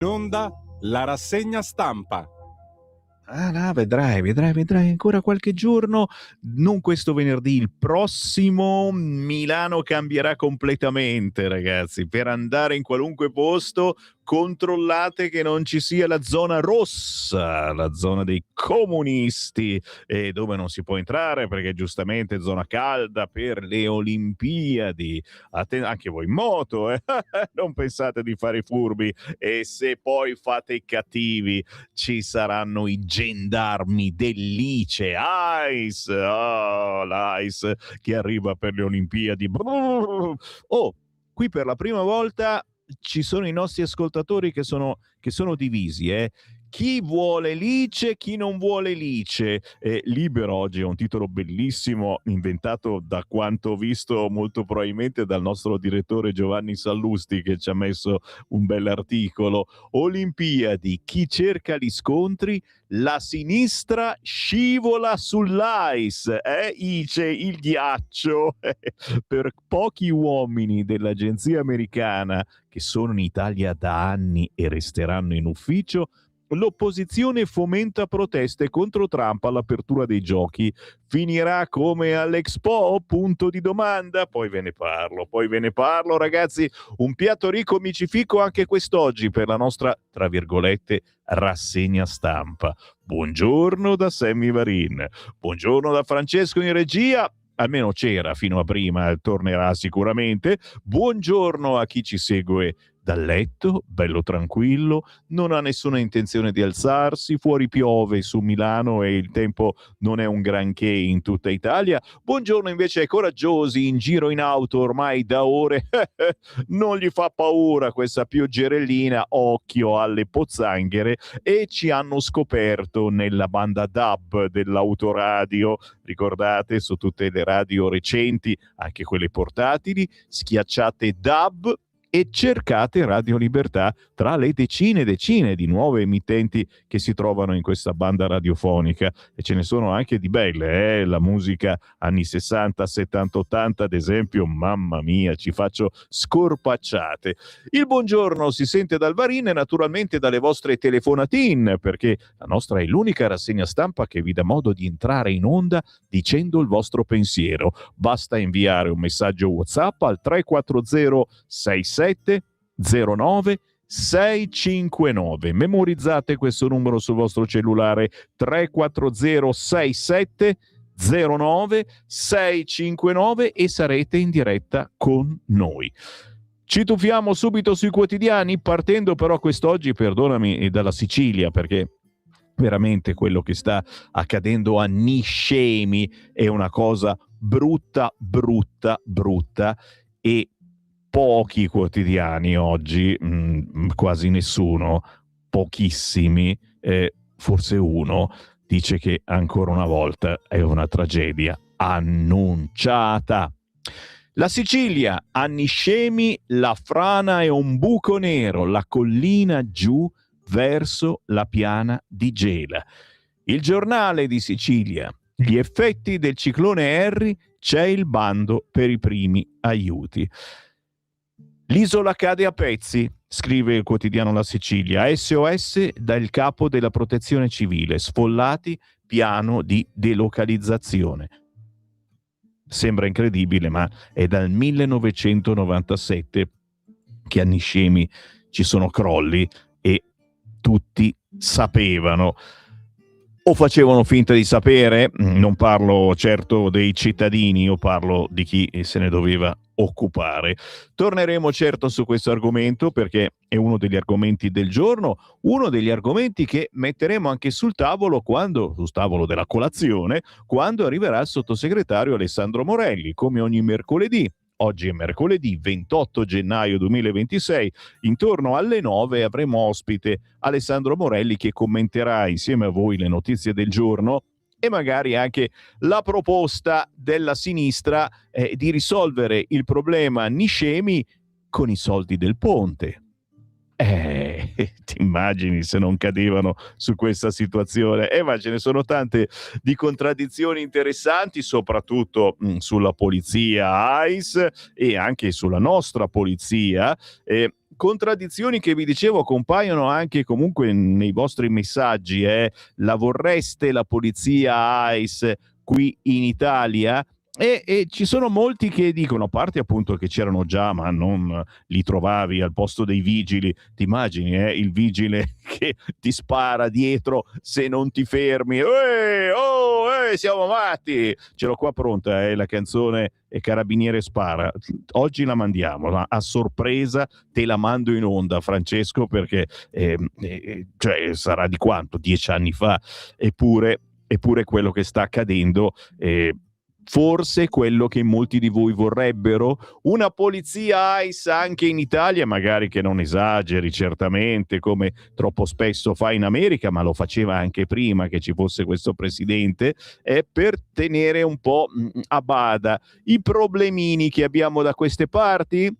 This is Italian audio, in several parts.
In onda la rassegna stampa. No, vedrai ancora qualche giorno, non questo venerdì, il prossimo. Milano cambierà completamente, ragazzi. Per andare in qualunque posto controllate che non ci sia la zona rossa, la zona dei comunisti, dove non si può entrare perché giustamente è zona calda per le Olimpiadi. Anche voi in moto, non pensate di fare i furbi, e se poi fate i cattivi ci saranno i gendarmi dell'ICE, ICE, l'ICE che arriva per le Olimpiadi. Oh, qui per la prima volta ci sono i nostri ascoltatori che sono divisi, chi vuole l'ICE, chi non vuole l'ICE. Libero oggi è un titolo bellissimo, inventato, da quanto ho visto, molto probabilmente dal nostro direttore Giovanni Sallusti, che ci ha messo un bell'articolo. Olimpiadi, chi cerca gli scontri, la sinistra scivola sull'ICE, ICE, il ghiaccio. Per pochi uomini dell'agenzia americana che sono in Italia da anni e resteranno in ufficio, l'opposizione fomenta proteste contro Trump all'apertura dei giochi. Finirà come all'Expo? Punto di domanda. Poi ve ne parlo, ragazzi. Un piatto ricco micifico anche quest'oggi per la nostra, tra virgolette, rassegna stampa. Buongiorno da Sammy Varin. Buongiorno da Francesco in regia. Almeno c'era fino a prima, tornerà sicuramente. Buongiorno a chi ci segue dal letto, bello tranquillo, non ha nessuna intenzione di alzarsi, fuori piove su Milano e il tempo non è un granché in tutta Italia. Buongiorno invece ai coraggiosi in giro in auto ormai da ore, non gli fa paura questa pioggerellina, occhio alle pozzanghere, e ci hanno scoperto nella banda DAB dell'autoradio. Ricordate, su tutte le radio recenti, anche quelle portatili, schiacciate DAB e cercate Radio Libertà tra le decine di nuove emittenti che si trovano in questa banda radiofonica, e ce ne sono anche di belle, la musica anni 60, 70, 80 ad esempio, mamma mia, ci faccio scorpacciate. Il buongiorno si sente dal Varin e naturalmente dalle vostre telefonatine, perché la nostra è l'unica rassegna stampa che vi dà modo di entrare in onda dicendo il vostro pensiero. Basta inviare un messaggio WhatsApp al 340 67 09 659. Memorizzate questo numero sul vostro cellulare: 340 67 09 659 e sarete in diretta con noi. Ci tuffiamo subito sui quotidiani, partendo però quest'oggi, perdonami, dalla Sicilia, perché veramente quello che sta accadendo a Niscemi è una cosa brutta, e pochi quotidiani oggi, quasi nessuno, pochissimi, forse uno, dice che ancora una volta è una tragedia annunciata. La Sicilia, a Niscemi, la frana è un buco nero, la collina giù verso la piana di Gela. Il giornale di Sicilia: gli effetti del ciclone Harry, c'è il bando per i primi aiuti. L'isola cade a pezzi, scrive il quotidiano La Sicilia. SOS dal capo della protezione civile, sfollati, piano di delocalizzazione. Sembra incredibile, ma è dal 1997 che a Niscemi ci sono crolli e tutti sapevano. O facevano finta di sapere, non parlo certo dei cittadini, io parlo di chi se ne doveva occupare. Torneremo certo su questo argomento perché è uno degli argomenti del giorno, uno degli argomenti che metteremo anche sul tavolo della colazione, quando arriverà il sottosegretario Alessandro Morelli, come ogni mercoledì. Oggi è mercoledì 28 gennaio 2026, intorno alle 9 avremo ospite Alessandro Morelli che commenterà insieme a voi le notizie del giorno e magari anche la proposta della sinistra di risolvere il problema Niscemi con i soldi del ponte. Ti immagini se non cadevano su questa situazione? Ma ce ne sono tante di contraddizioni interessanti, soprattutto sulla polizia ICE e anche sulla nostra polizia. contraddizioni che vi dicevo compaiono anche comunque nei vostri messaggi, la vorreste la polizia ICE qui in Italia? E ci sono molti che dicono, a parte appunto che c'erano già ma non li trovavi al posto dei vigili, ti immagini il vigile che ti spara dietro se non ti fermi, siamo matti, ce l'ho qua pronta, la canzone e Carabiniere spara, oggi la mandiamo, a sorpresa te la mando in onda, Francesco, perché cioè sarà di quanto? 10 anni fa, eppure quello che sta accadendo, forse quello che molti di voi vorrebbero, una polizia ICE anche in Italia, magari che non esageri certamente come troppo spesso fa in America, ma lo faceva anche prima che ci fosse questo presidente, per tenere un po' a bada i problemini che abbiamo da queste parti.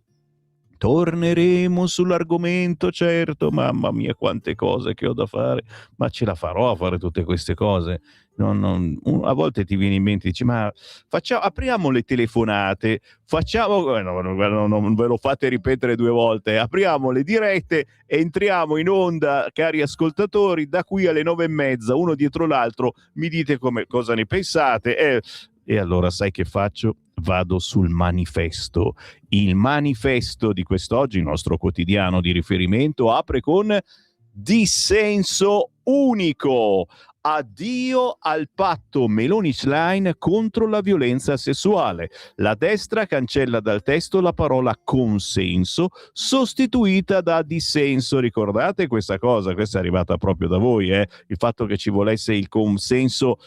Torneremo sull'argomento, certo, mamma mia quante cose che ho da fare, ma ce la farò a fare tutte queste cose. A volte ti viene in mente, dici, ma apriamo le telefonate, non ve lo fate ripetere 2 volte, apriamo le dirette, entriamo in onda, cari ascoltatori, da qui alle 9:30, uno dietro l'altro, mi dite cosa ne pensate, e allora sai che faccio? Vado sul Manifesto. Il Manifesto di quest'oggi, il nostro quotidiano di riferimento, apre con dissenso unico. Addio al patto Meloni-Schlein contro la violenza sessuale. La destra cancella dal testo la parola consenso, sostituita da dissenso. Ricordate questa cosa? Questa è arrivata proprio da voi, il fatto che ci volesse il consenso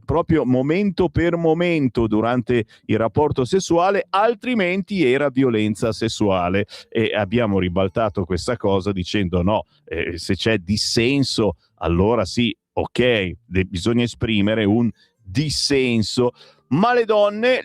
proprio momento per momento durante il rapporto sessuale, altrimenti era violenza sessuale. E abbiamo ribaltato questa cosa dicendo no, se c'è dissenso, allora sì, ok, bisogna esprimere un dissenso, ma le donne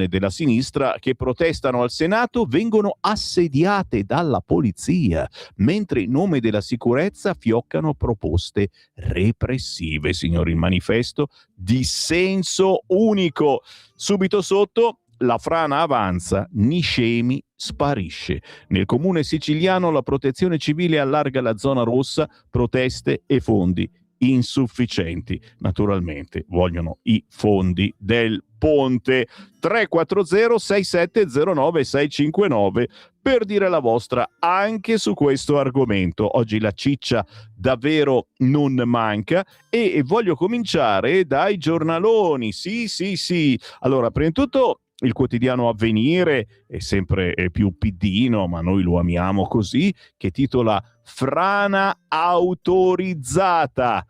della sinistra che protestano al Senato vengono assediate dalla polizia, mentre in nome della sicurezza fioccano proposte repressive. Signori, il Manifesto, dissenso unico. Subito sotto, la frana avanza, Niscemi sparisce. Nel comune siciliano la protezione civile allarga la zona rossa, proteste e fondi insufficienti. Naturalmente vogliono i fondi del ponte. 340 6709 659 per dire la vostra anche su questo argomento. Oggi la ciccia davvero non manca e voglio cominciare dai giornaloni. Sì. Allora, prima di tutto il quotidiano Avvenire è sempre più piddino, ma noi lo amiamo così, che titola Frana autorizzata.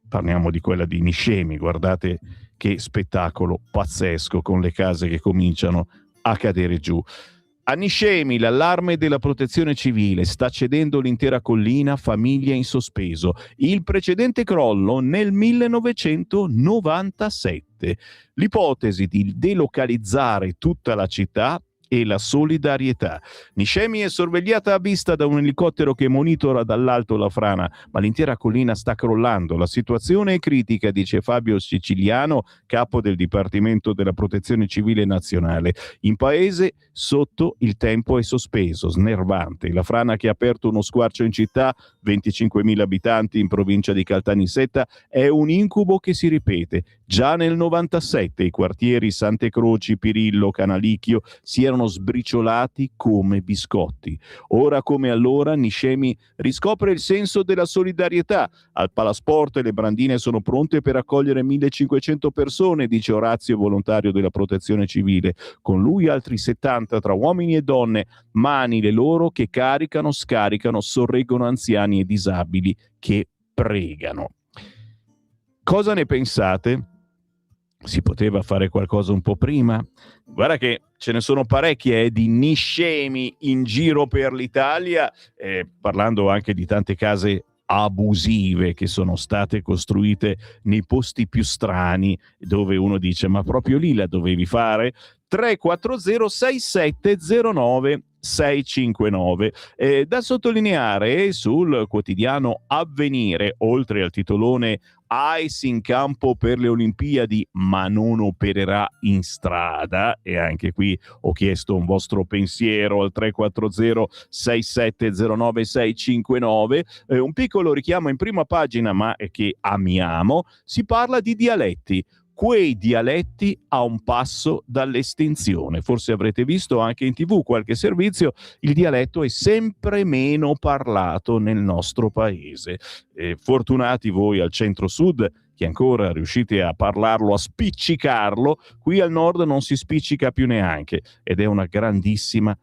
Parliamo di quella di Niscemi, guardate che spettacolo pazzesco con le case che cominciano a cadere giù. A Niscemi l'allarme della protezione civile, sta cedendo l'intera collina, famiglia in sospeso. Il precedente crollo nel 1997. L'ipotesi di delocalizzare tutta la città e la solidarietà. Niscemi è sorvegliata a vista da un elicottero che monitora dall'alto la frana, ma l'intera collina sta crollando. La situazione è critica, dice Fabio Siciliano, capo del Dipartimento della Protezione Civile Nazionale. In paese sotto il tempo è sospeso, snervante. La frana che ha aperto uno squarcio in città, 25.000 abitanti in provincia di Caltanissetta, è un incubo che si ripete. Già nel 97 i quartieri Sante Croci, Pirillo, Canalicchio si erano sbriciolati come biscotti. Ora come allora Niscemi riscopre il senso della solidarietà. Al Palasport le brandine sono pronte per accogliere 1.500 persone, dice Orazio, volontario della Protezione Civile. Con lui altri 70 tra uomini e donne, mani le loro che caricano, scaricano, sorreggono anziani e disabili che pregano. Cosa ne pensate? Si poteva fare qualcosa un po' prima? Guarda che ce ne sono parecchi di Niscemi in giro per l'Italia, parlando anche di tante case abusive che sono state costruite nei posti più strani, dove uno dice ma proprio lì la dovevi fare? 340 6709 659. Da sottolineare sul quotidiano Avvenire, oltre al titolone Ice in campo per le Olimpiadi ma non opererà in strada, e anche qui ho chiesto un vostro pensiero al 340 6709 659, un piccolo richiamo in prima pagina ma che amiamo, si parla di dialetti. Quei dialetti a un passo dall'estinzione. Forse avrete visto anche in TV qualche servizio, il dialetto è sempre meno parlato nel nostro paese. Fortunati voi al centro-sud che ancora riuscite a parlarlo, a spiccicarlo. Qui al nord non si spiccica più neanche, ed è una grandissima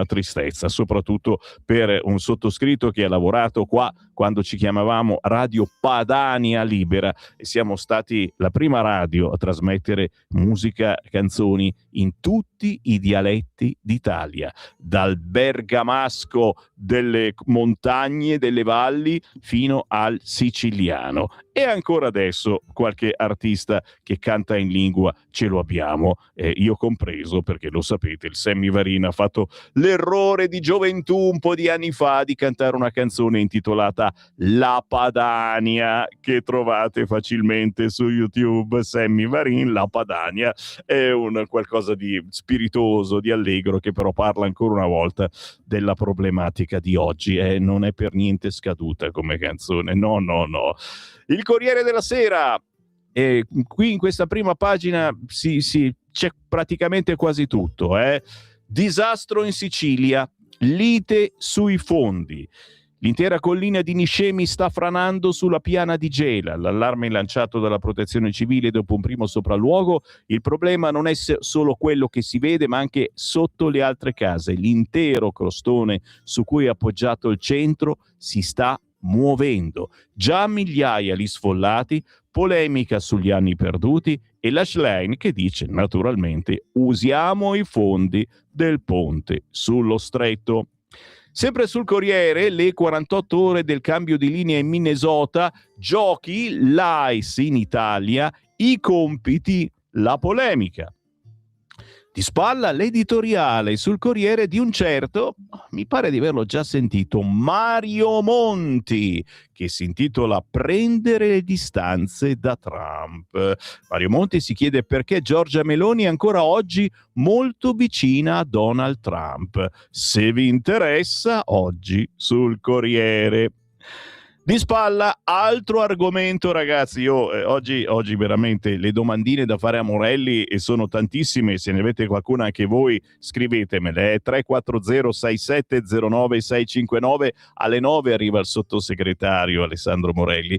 tristezza, soprattutto per un sottoscritto che ha lavorato qua quando ci chiamavamo Radio Padania Libera e siamo stati la prima radio a trasmettere musica, canzoni in tutti i dialetti d'Italia, dal bergamasco delle montagne, delle valli, fino al siciliano. E ancora adesso qualche artista che canta in lingua ce lo abbiamo, io compreso, perché lo sapete, il Sammy Varin ha fatto l'errore di gioventù un po' di anni fa di cantare una canzone intitolata La Padania, che trovate facilmente su YouTube. Sammy Varin, La Padania, è un qualcosa di spiritoso, di allegro, che però parla ancora una volta della problematica di oggi. Non è per niente scaduta come canzone, no. Il Corriere della Sera, qui in questa prima pagina c'è praticamente quasi tutto. Disastro in Sicilia, lite sui fondi. L'intera collina di Niscemi sta franando sulla piana di Gela. L'allarme lanciato dalla Protezione Civile dopo un primo sopralluogo. Il problema non è solo quello che si vede, ma anche sotto le altre case. L'intero crostone su cui è appoggiato il centro si sta muovendo. Già migliaia gli sfollati, polemica sugli anni perduti e la Schlein che dice naturalmente usiamo i fondi del ponte sullo stretto. Sempre sul Corriere, le 48 ore del cambio di linea in Minnesota, giochi, l'ICE in Italia, i compiti, la polemica. Di spalla l'editoriale sul Corriere di un certo, mi pare di averlo già sentito, Mario Monti, che si intitola Prendere le distanze da Trump. Mario Monti si chiede perché Giorgia Meloni è ancora oggi molto vicina a Donald Trump. Se vi interessa, oggi sul Corriere. Di spalla, altro argomento, ragazzi. Io oggi veramente le domandine da fare a Morelli e sono tantissime. Se ne avete qualcuna anche voi, scrivetemele. 340 6709 659. Alle 9 arriva il sottosegretario Alessandro Morelli.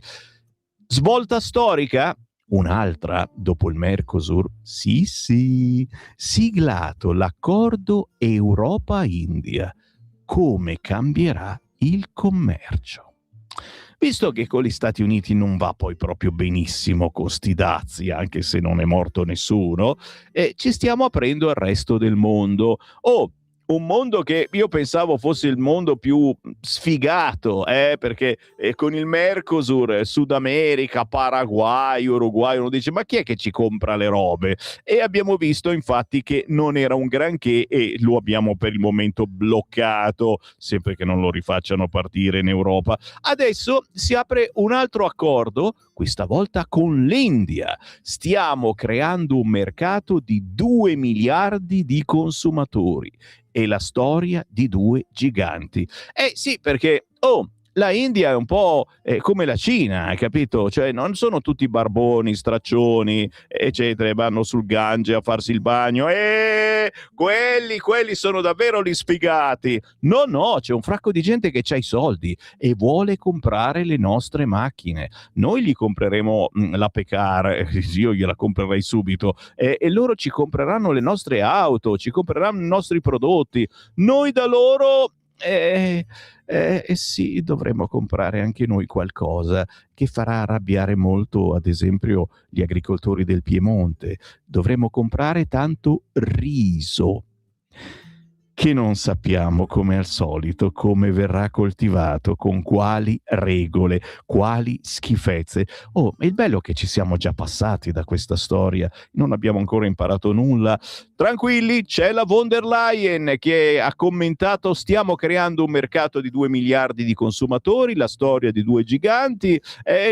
Svolta storica? Un'altra dopo il Mercosur? Sì, siglato l'accordo Europa-India. Come cambierà il commercio? Visto che con gli Stati Uniti non va poi proprio benissimo con sti dazi, anche se non è morto nessuno, ci stiamo aprendo al resto del mondo. Un mondo che io pensavo fosse il mondo più sfigato, perché con il Mercosur, Sud America, Paraguay, Uruguay, uno dice ma chi è che ci compra le robe? E abbiamo visto infatti che non era un granché e lo abbiamo per il momento bloccato, sempre che non lo rifacciano partire in Europa. Adesso si apre un altro accordo, questa volta con l'India. Stiamo creando un mercato di 2 miliardi di consumatori. E la storia di due giganti. Sì, perché la India è un po' come la Cina, hai capito? Cioè non sono tutti barboni, straccioni, eccetera, e vanno sul Gange a farsi il bagno. Quelli sono davvero gli sfigati. No, c'è un fracco di gente che c'ha i soldi e vuole comprare le nostre macchine. Noi gli compreremo la Pecar, io gliela comprerei subito, e loro ci compreranno le nostre auto, ci compreranno i nostri prodotti. Noi da loro... sì, dovremmo comprare anche noi qualcosa che farà arrabbiare molto, ad esempio, gli agricoltori del Piemonte. Dovremmo comprare tanto riso. che non sappiamo, come al solito, come verrà coltivato, con quali regole, quali schifezze. Oh, il bello è che ci siamo già passati da questa storia, non abbiamo ancora imparato nulla. Tranquilli, c'è la von der Leyen che ha commentato: stiamo creando un mercato di 2 miliardi di consumatori, la storia di due giganti.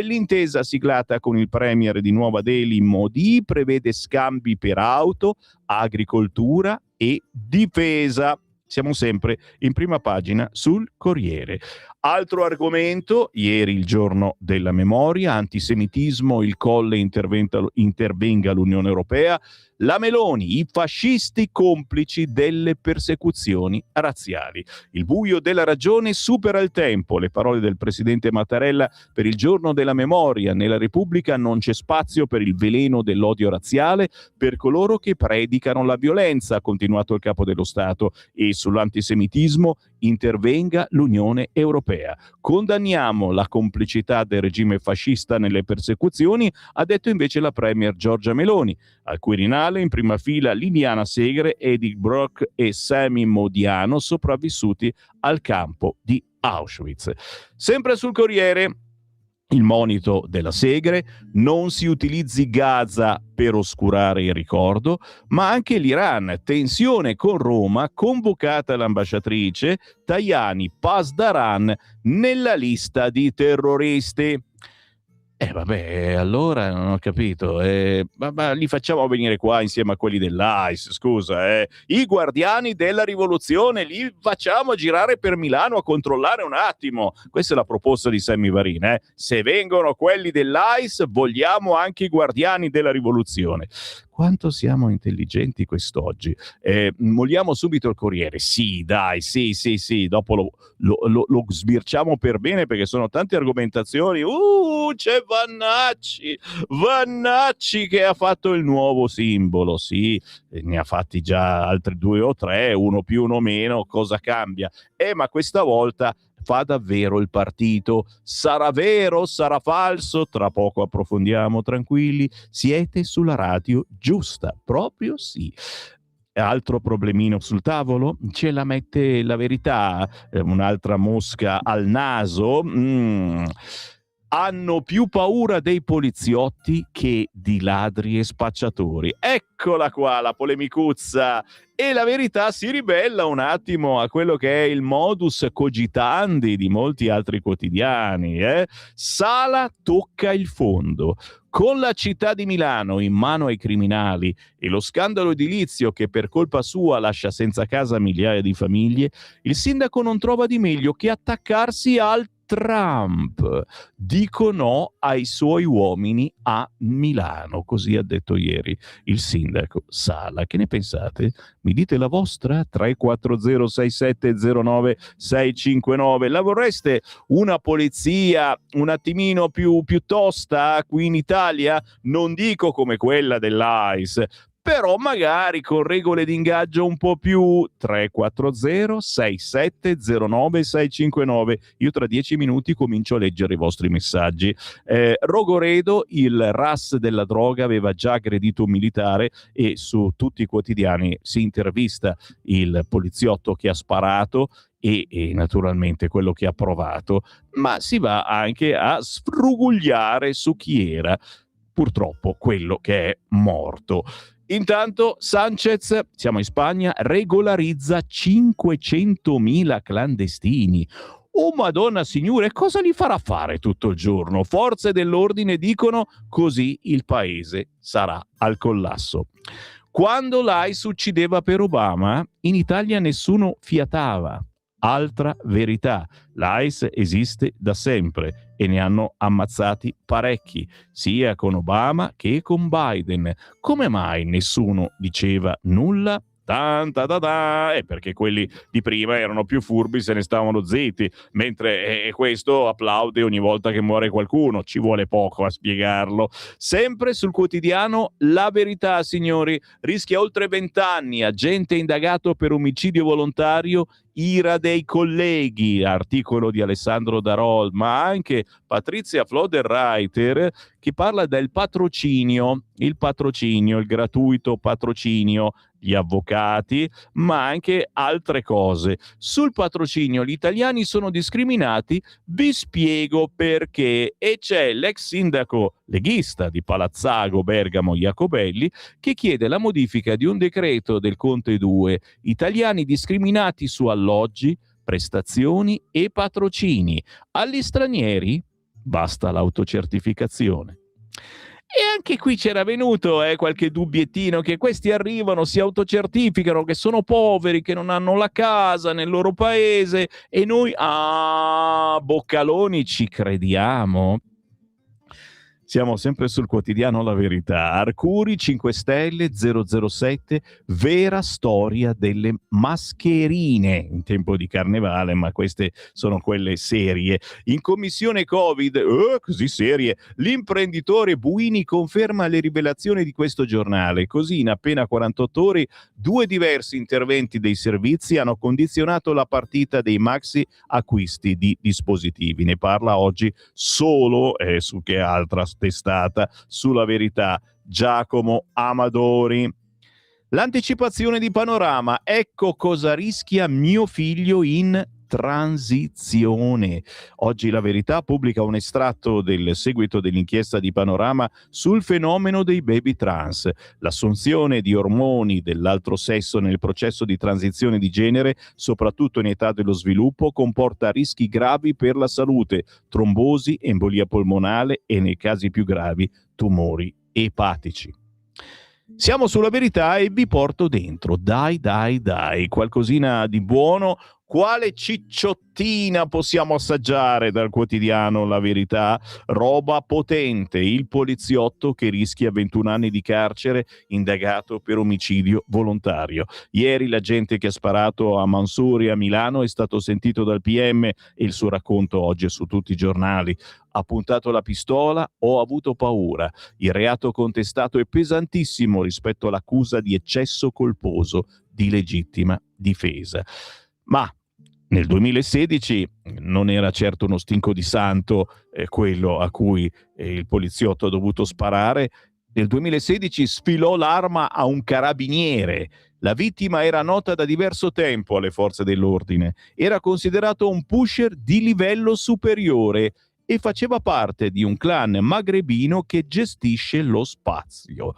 L'intesa siglata con il premier di Nuova Delhi Modi prevede scambi per auto, agricoltura e difesa. Siamo sempre in prima pagina sul Corriere. Altro argomento, ieri il giorno della memoria, antisemitismo, il Colle intervenga l'Unione Europea, la Meloni, i fascisti complici delle persecuzioni razziali. Il buio della ragione supera il tempo, le parole del presidente Mattarella per il giorno della memoria. Nella Repubblica non c'è spazio per il veleno dell'odio razziale, per coloro che predicano la violenza, ha continuato il capo dello Stato, e sull'antisemitismo intervenga l'Unione Europea. Condanniamo la complicità del regime fascista nelle persecuzioni, ha detto invece la premier Giorgia Meloni. Al Quirinale in prima fila Liliana Segre, Edith Brock e Sami Modiano, sopravvissuti al campo di Auschwitz. Sempre sul Corriere, il monito della Segre: non si utilizzi Gaza per oscurare il ricordo, ma anche l'Iran, tensione con Roma, convocata l'ambasciatrice, Tajani, Pasdaran nella lista di terroristi. Vabbè, allora non ho capito. Ma li facciamo venire qua insieme a quelli dell'AIS, scusa. I guardiani della rivoluzione, li facciamo girare per Milano a controllare un attimo. Questa è la proposta di Sammy Varin. Se vengono quelli dell'AIS, vogliamo anche i guardiani della rivoluzione. Quanto siamo intelligenti quest'oggi. Molliamo subito il Corriere. Sì, dai, sì. Dopo lo sbirciamo per bene, perché sono tante argomentazioni. C'è Vannacci che ha fatto il nuovo simbolo. Sì, ne ha fatti già altri 2 o 3, uno più uno meno, cosa cambia? Ma questa volta fa davvero il partito. Sarà vero? Sarà falso? Tra poco approfondiamo, tranquilli. Siete sulla radio giusta, proprio sì. Altro problemino sul tavolo? Ce la mette La Verità, un'altra mosca al naso. Hanno più paura dei poliziotti che di ladri e spacciatori. Eccola qua la polemicuzza. E La Verità si ribella un attimo a quello che è il modus cogitandi di molti altri quotidiani. Sala tocca il fondo. Con la città di Milano in mano ai criminali e lo scandalo edilizio che per colpa sua lascia senza casa migliaia di famiglie, il sindaco non trova di meglio che attaccarsi al Trump. Dico no ai suoi uomini a Milano, così ha detto ieri il sindaco Sala. Che ne pensate? Mi dite la vostra? 340 6709 659. La vorreste una polizia un attimino più tosta qui in Italia? Non dico come quella dell'AIS, però magari con regole di ingaggio un po' più. 340 6709 659. Io tra 10 minuti comincio a leggere i vostri messaggi. Rogoredo, il RAS della droga, aveva già aggredito un militare e su tutti i quotidiani si intervista il poliziotto che ha sparato e naturalmente quello che ha provato, ma si va anche a sfrugugliare su chi era purtroppo quello che è morto. Intanto Sanchez, siamo in Spagna, regolarizza 500.000 clandestini. Oh Madonna signore, cosa li farà fare tutto il giorno? Forze dell'ordine dicono così il paese sarà al collasso. Quando l'AIS uccideva per Obama, in Italia nessuno fiatava. Altra verità, l'AIS esiste da sempre e ne hanno ammazzati parecchi, sia con Obama che con Biden. Come mai nessuno diceva nulla? Perché quelli di prima erano più furbi, se ne stavano zitti, mentre questo applaude ogni volta che muore qualcuno. Ci vuole poco a spiegarlo. Sempre sul quotidiano La Verità, signori, rischia oltre 20 anni, agente indagato per omicidio volontario ira dei colleghi, articolo di Alessandro Darol, ma anche Patrizia Floderreiter che parla del patrocinio, il gratuito patrocinio, gli avvocati, ma anche altre cose. Sul patrocinio gli italiani sono discriminati, vi spiego perché. E c'è l'ex sindaco leghista di Palazzago Bergamo Iacobelli che chiede la modifica di un decreto del Conte 2, italiani discriminati su alloggi, prestazioni e patrocini. Agli stranieri basta l'autocertificazione. E anche qui c'era venuto qualche dubbiettino che questi arrivano, si autocertificano, che sono poveri, che non hanno la casa nel loro paese e noi, Boccaloni, ci crediamo? Siamo sempre sul quotidiano La Verità. Arcuri 5 Stelle 007, vera storia delle mascherine in tempo di carnevale, ma queste sono quelle serie. In commissione Covid, così serie, l'imprenditore Buini conferma le rivelazioni di questo giornale. Così in appena 48 ore 2 diversi interventi dei servizi hanno condizionato la partita dei maxi acquisti di dispositivi. Ne parla oggi solo su che altra testata, sulla Verità, Giacomo Amadori. L'anticipazione di Panorama, ecco cosa rischia mio figlio in transizione. Oggi La Verità pubblica un estratto del seguito dell'inchiesta di Panorama sul fenomeno dei baby trans. L'assunzione di ormoni dell'altro sesso nel processo di transizione di genere, soprattutto in età dello sviluppo, comporta rischi gravi per la salute, trombosi, embolia polmonare e, nei casi più gravi, tumori epatici. Siamo sulla Verità e vi porto dentro. Dai, qualcosina di buono. Quale cicciottina possiamo assaggiare dal quotidiano La Verità? Roba potente, il poliziotto che rischia 21 anni di carcere, indagato per omicidio volontario. Ieri l'agente che ha sparato a Mansouri a Milano è stato sentito dal PM e il suo racconto oggi è su tutti i giornali. Ha puntato la pistola, ho avuto paura. Il reato contestato è pesantissimo rispetto all'accusa di eccesso colposo di legittima difesa. Ma nel 2016 non era certo uno stinco di santo quello a cui il poliziotto ha dovuto sparare. Nel 2016 sfilò l'arma a un carabiniere. La vittima era nota da diverso tempo alle forze dell'ordine. Era considerato un pusher di livello superiore e faceva parte di un clan magrebino che gestisce lo spaccio.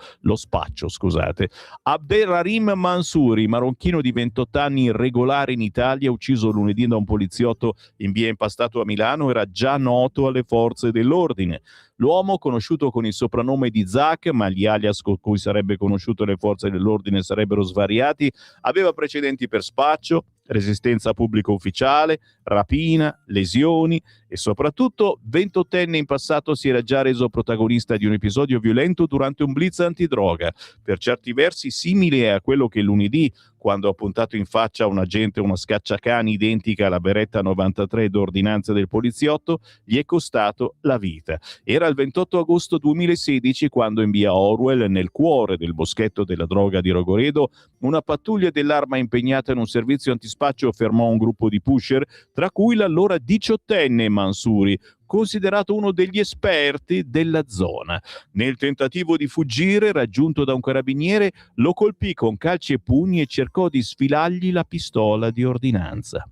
Abderrahim Mansouri, marocchino di 28 anni irregolare in Italia, ucciso lunedì da un poliziotto in via Impastato a Milano, era già noto alle forze dell'ordine. L'uomo, conosciuto con il soprannome di Zac, ma gli alias con cui sarebbe conosciuto le forze dell'ordine sarebbero svariati, aveva precedenti per spaccio, resistenza pubblico ufficiale, rapina, lesioni e soprattutto 28enne in passato si era già reso protagonista di un episodio violento durante un blitz antidroga, per certi versi simile a quello che lunedì, quando ha puntato in faccia a un agente una scacciacani identica alla beretta 93 d'ordinanza del poliziotto, gli è costato la vita. Era il 28 agosto 2016 quando in via Orwell, nel cuore del boschetto della droga di Rogoredo, una pattuglia dell'Arma impegnata in un servizio antispaccio fermò un gruppo di pusher, tra cui l'allora 18enne Mansouri, considerato uno degli esperti della zona. Nel tentativo di fuggire, raggiunto da un carabiniere, lo colpì con calci e pugni e cercò di sfilargli la pistola di ordinanza.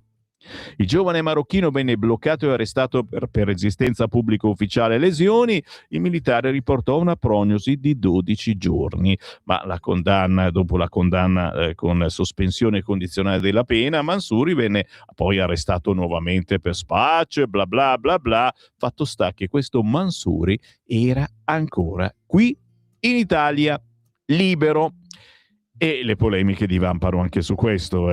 Il giovane marocchino venne bloccato e arrestato per resistenza pubblico ufficiale e lesioni. Il militare riportò una prognosi di 12 giorni, ma dopo la condanna con sospensione condizionale della pena, Mansouri venne poi arrestato nuovamente per spaccio e bla bla bla bla. Fatto sta che questo Mansouri era ancora qui in Italia, libero. E le polemiche divampano anche su questo.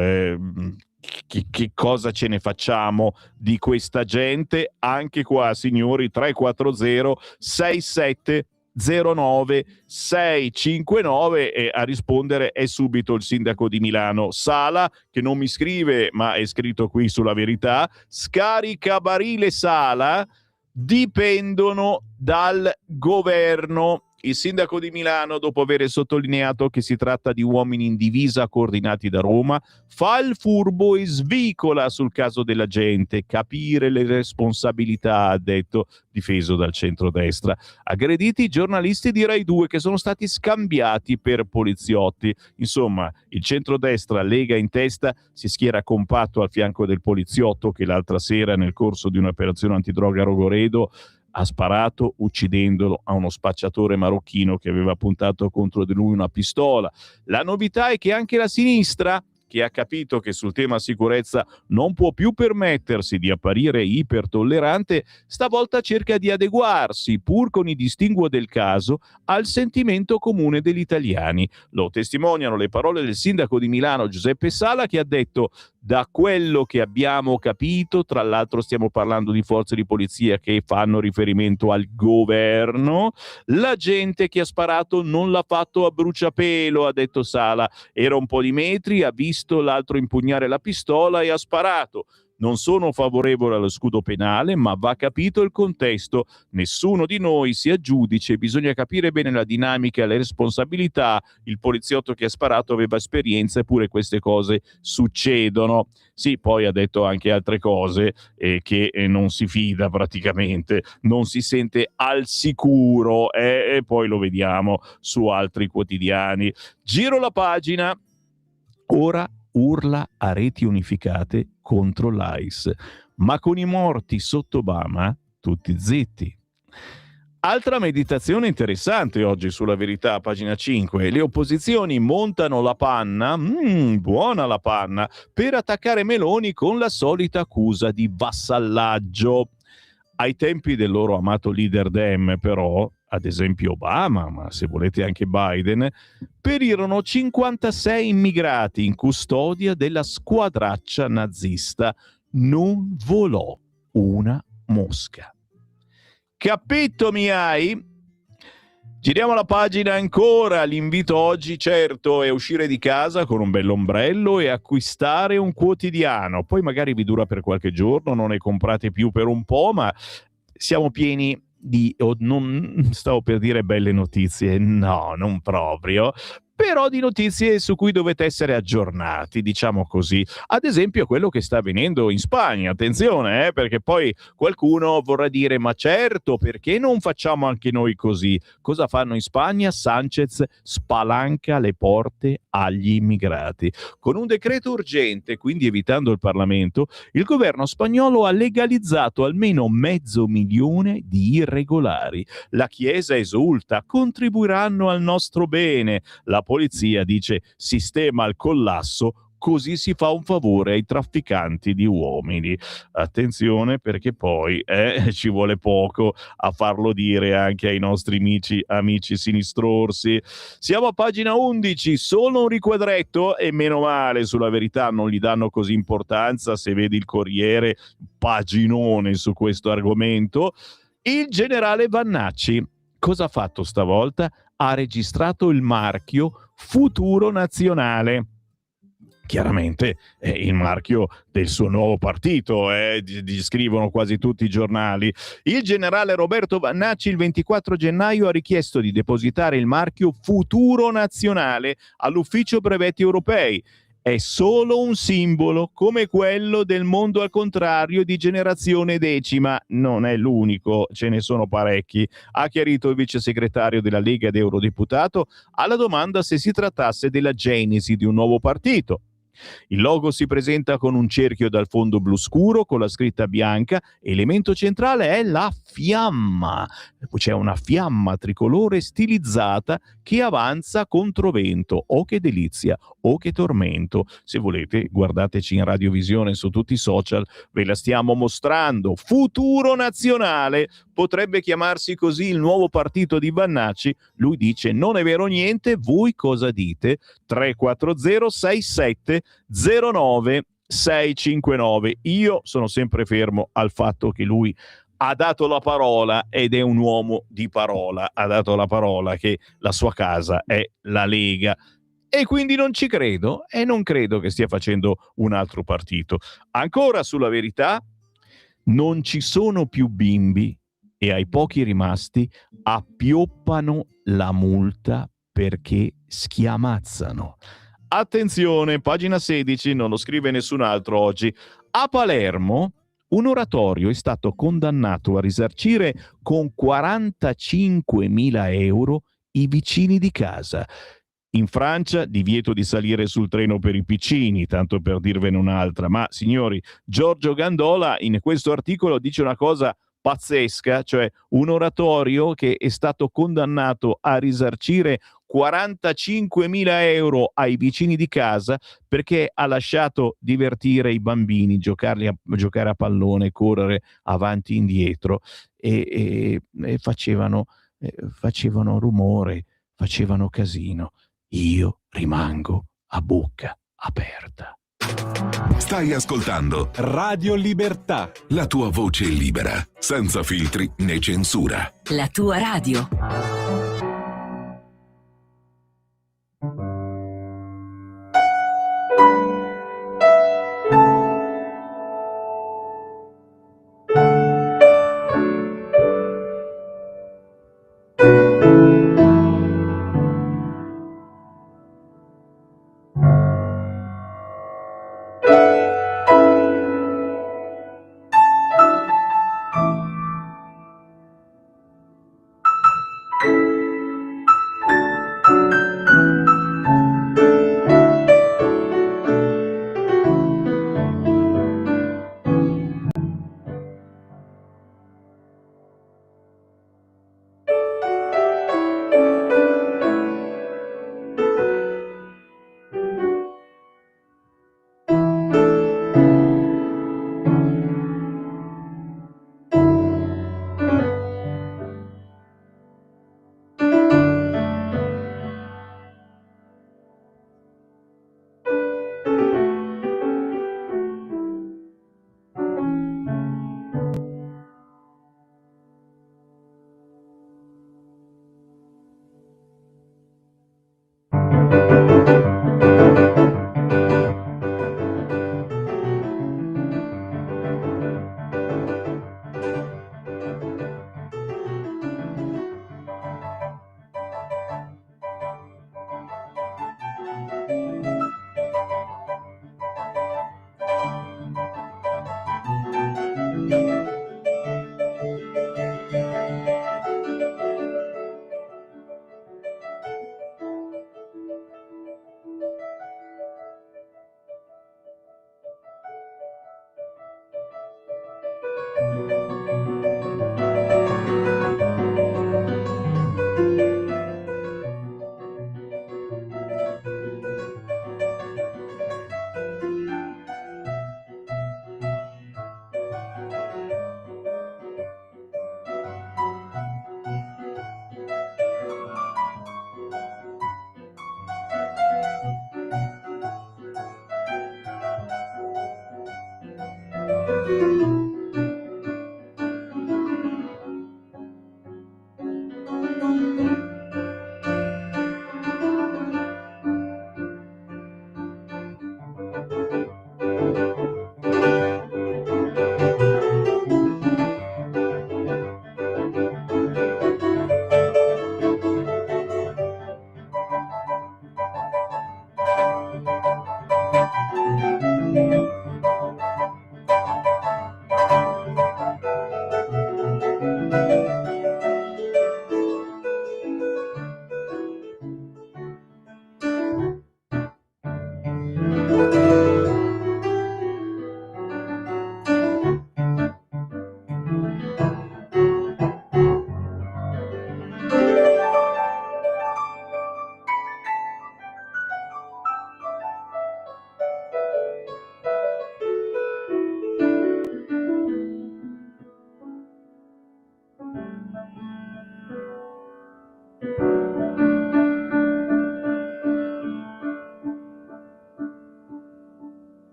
Che cosa ce ne facciamo di questa gente? Anche qua, signori, 340 6709 659 e a rispondere è subito il sindaco di Milano Sala, che non mi scrive ma è scritto qui sulla Verità. Scaricabarile Sala dipendono dal governo. Il sindaco di Milano, dopo aver sottolineato che si tratta di uomini in divisa coordinati da Roma, fa il furbo e svicola sul caso della gente. Capire le responsabilità, ha detto, difeso dal centrodestra. Aggrediti i giornalisti di Rai 2 che sono stati scambiati per poliziotti. Insomma, il centrodestra, Lega in testa, si schiera compatto al fianco del poliziotto che l'altra sera, nel corso di un'operazione antidroga a Rogoredo, ha sparato uccidendolo a uno spacciatore marocchino che aveva puntato contro di lui una pistola. La novità è che anche la sinistra, che ha capito che sul tema sicurezza non può più permettersi di apparire ipertollerante, stavolta cerca di adeguarsi, pur con i distinguo del caso, al sentimento comune degli italiani. Lo testimoniano le parole del sindaco di Milano Giuseppe Sala, che ha detto: da quello che abbiamo capito, tra l'altro stiamo parlando di forze di polizia che fanno riferimento al governo, la gente che ha sparato non l'ha fatto a bruciapelo, ha detto Sala. Era un po' di metri, ha visto l'altro impugnare la pistola e ha sparato. Non sono favorevole allo scudo penale, ma va capito il contesto. Nessuno di noi sia giudice, bisogna capire bene la dinamica e le responsabilità. Il poliziotto che ha sparato aveva esperienza, eppure queste cose succedono. Sì, poi ha detto anche altre cose, che non si fida praticamente, non si sente al sicuro, e poi lo vediamo su altri quotidiani. Giro la pagina. Ora urla a reti unificate contro l'ICE, ma con i morti sotto Obama tutti zitti. Altra meditazione interessante oggi sulla Verità, pagina 5. Le opposizioni montano la panna, buona la panna, per attaccare Meloni con la solita accusa di vassallaggio. Ai tempi del loro amato leader Dem, però, ad esempio Obama, ma se volete anche Biden, perirono 56 immigrati in custodia della squadraccia nazista. Non volò una mosca. Capito, mi hai? Giriamo la pagina ancora. L'invito oggi, certo, è uscire di casa con un bell'ombrello e acquistare un quotidiano. Poi magari vi dura per qualche giorno, non ne comprate più per un po', ma siamo pieni di... non stavo per dire belle notizie, no, non proprio, però di notizie su cui dovete essere aggiornati, diciamo così. Ad esempio quello che sta avvenendo in Spagna. Attenzione, perché poi qualcuno vorrà dire: ma certo, perché non facciamo anche noi così? Cosa fanno in Spagna? Sanchez spalanca le porte agli immigrati. Con un decreto urgente, quindi evitando il Parlamento, il governo spagnolo ha legalizzato almeno 500.000 di irregolari. La Chiesa esulta: contribuiranno al nostro bene. La polizia dice: sistema al collasso, così si fa un favore ai trafficanti di uomini. Attenzione, perché poi ci vuole poco a farlo dire anche ai nostri amici sinistrorsi. Siamo a pagina 11, solo un riquadretto, e meno male, sulla Verità non gli danno così importanza. Se vedi il Corriere, paginone su questo argomento. Il generale Vannacci cosa ha fatto stavolta? Ha registrato il marchio Futuro Nazionale. Chiaramente è il marchio del suo nuovo partito, scrivono quasi tutti i giornali. Il generale Roberto Vannacci il 24 gennaio ha richiesto di depositare il marchio Futuro Nazionale all'Ufficio Brevetti Europei. È solo un simbolo, come quello del mondo al contrario di Generazione Decima. Non è l'unico, ce ne sono parecchi, ha chiarito il vice segretario della Lega ed eurodeputato alla domanda se si trattasse della genesi di un nuovo partito. Il logo si presenta con un cerchio dal fondo blu scuro con la scritta bianca. Elemento centrale è la fiamma. C'è una fiamma tricolore stilizzata che avanza contro vento. Oh che delizia, oh che tormento. Se volete, guardateci in radiovisione su tutti i social, ve la stiamo mostrando. Futuro Nazionale. Potrebbe chiamarsi così il nuovo partito di Vannacci. Lui dice: non è vero niente, voi cosa dite? 340 67 09 659. Io sono sempre fermo al fatto che lui ha dato la parola ed è un uomo di parola. Ha dato la parola che la sua casa è la Lega. E quindi non ci credo, e non credo che stia facendo un altro partito. Ancora sulla Verità, non ci sono più bimbi e ai pochi rimasti appioppano la multa perché schiamazzano. Attenzione, pagina 16, non lo scrive nessun altro oggi. A Palermo un oratorio è stato condannato a risarcire con 45.000 euro i vicini di casa. In Francia divieto di salire sul treno per i piccini, tanto per dirvene un'altra. Ma signori, Giorgio Gandola in questo articolo dice una cosa pazzesca, cioè un oratorio che è stato condannato a risarcire 45.000 euro ai vicini di casa perché ha lasciato divertire i bambini, giocare a pallone, correre avanti e indietro e facevano rumore, facevano casino. Io rimango a bocca aperta. Stai ascoltando Radio Libertà. la tua voce libera, senza filtri né censura. La tua radio.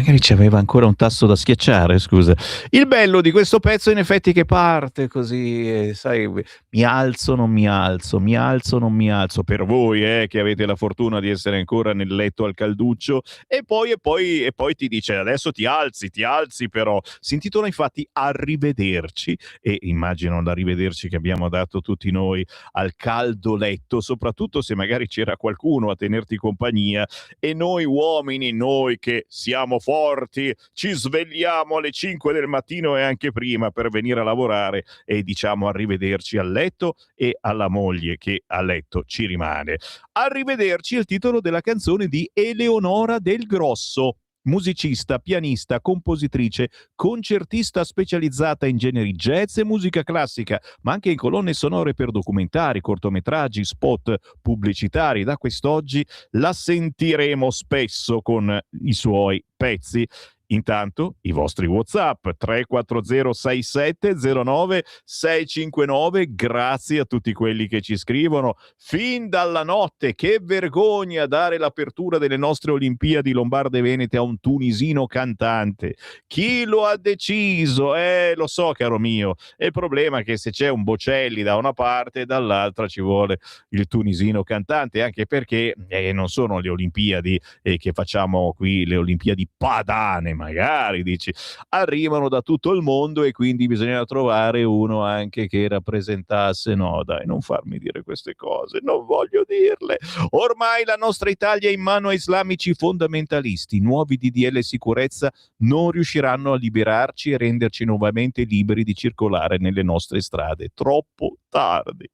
magari c'aveva ancora un tasto da schiacciare, scusa. Il bello di questo pezzo in effetti che parte così, sai, mi alzo, non mi alzo, mi alzo, non mi alzo, per voi che avete la fortuna di essere ancora nel letto al calduccio, e poi ti dice adesso ti alzi però. Si intitola infatti Arrivederci, e immagino l'arrivederci che abbiamo dato tutti noi al caldo letto, soprattutto se magari c'era qualcuno a tenerti compagnia, e noi uomini, noi che siamo forti, ci svegliamo alle 5 del mattino e anche prima per venire a lavorare, e diciamo arrivederci al letto e alla moglie che a letto ci rimane. Arrivederci è il titolo della canzone di Eleonora Del Grosso, musicista, pianista, compositrice, concertista specializzata in generi jazz e musica classica, ma anche in colonne sonore per documentari, cortometraggi, spot pubblicitari. Da quest'oggi la sentiremo spesso con i suoi pezzi. Intanto i vostri WhatsApp 3406709 grazie a tutti quelli che ci scrivono fin dalla notte. Che vergogna dare l'apertura delle nostre Olimpiadi lombarde venete a un tunisino cantante. Chi lo ha deciso? Lo so, caro mio. E il problema è che se c'è un Bocelli da una parte, dall'altra ci vuole il tunisino cantante, anche perché non sono le Olimpiadi che facciamo qui, le Olimpiadi padane, magari dici, arrivano da tutto il mondo e quindi bisogna trovare uno anche che rappresentasse. No dai, non farmi dire queste cose, non voglio dirle. Ormai la nostra Italia è in mano a islamici fondamentalisti. Nuovi DDL sicurezza non riusciranno a liberarci e renderci nuovamente liberi di circolare nelle nostre strade. Troppo tardi.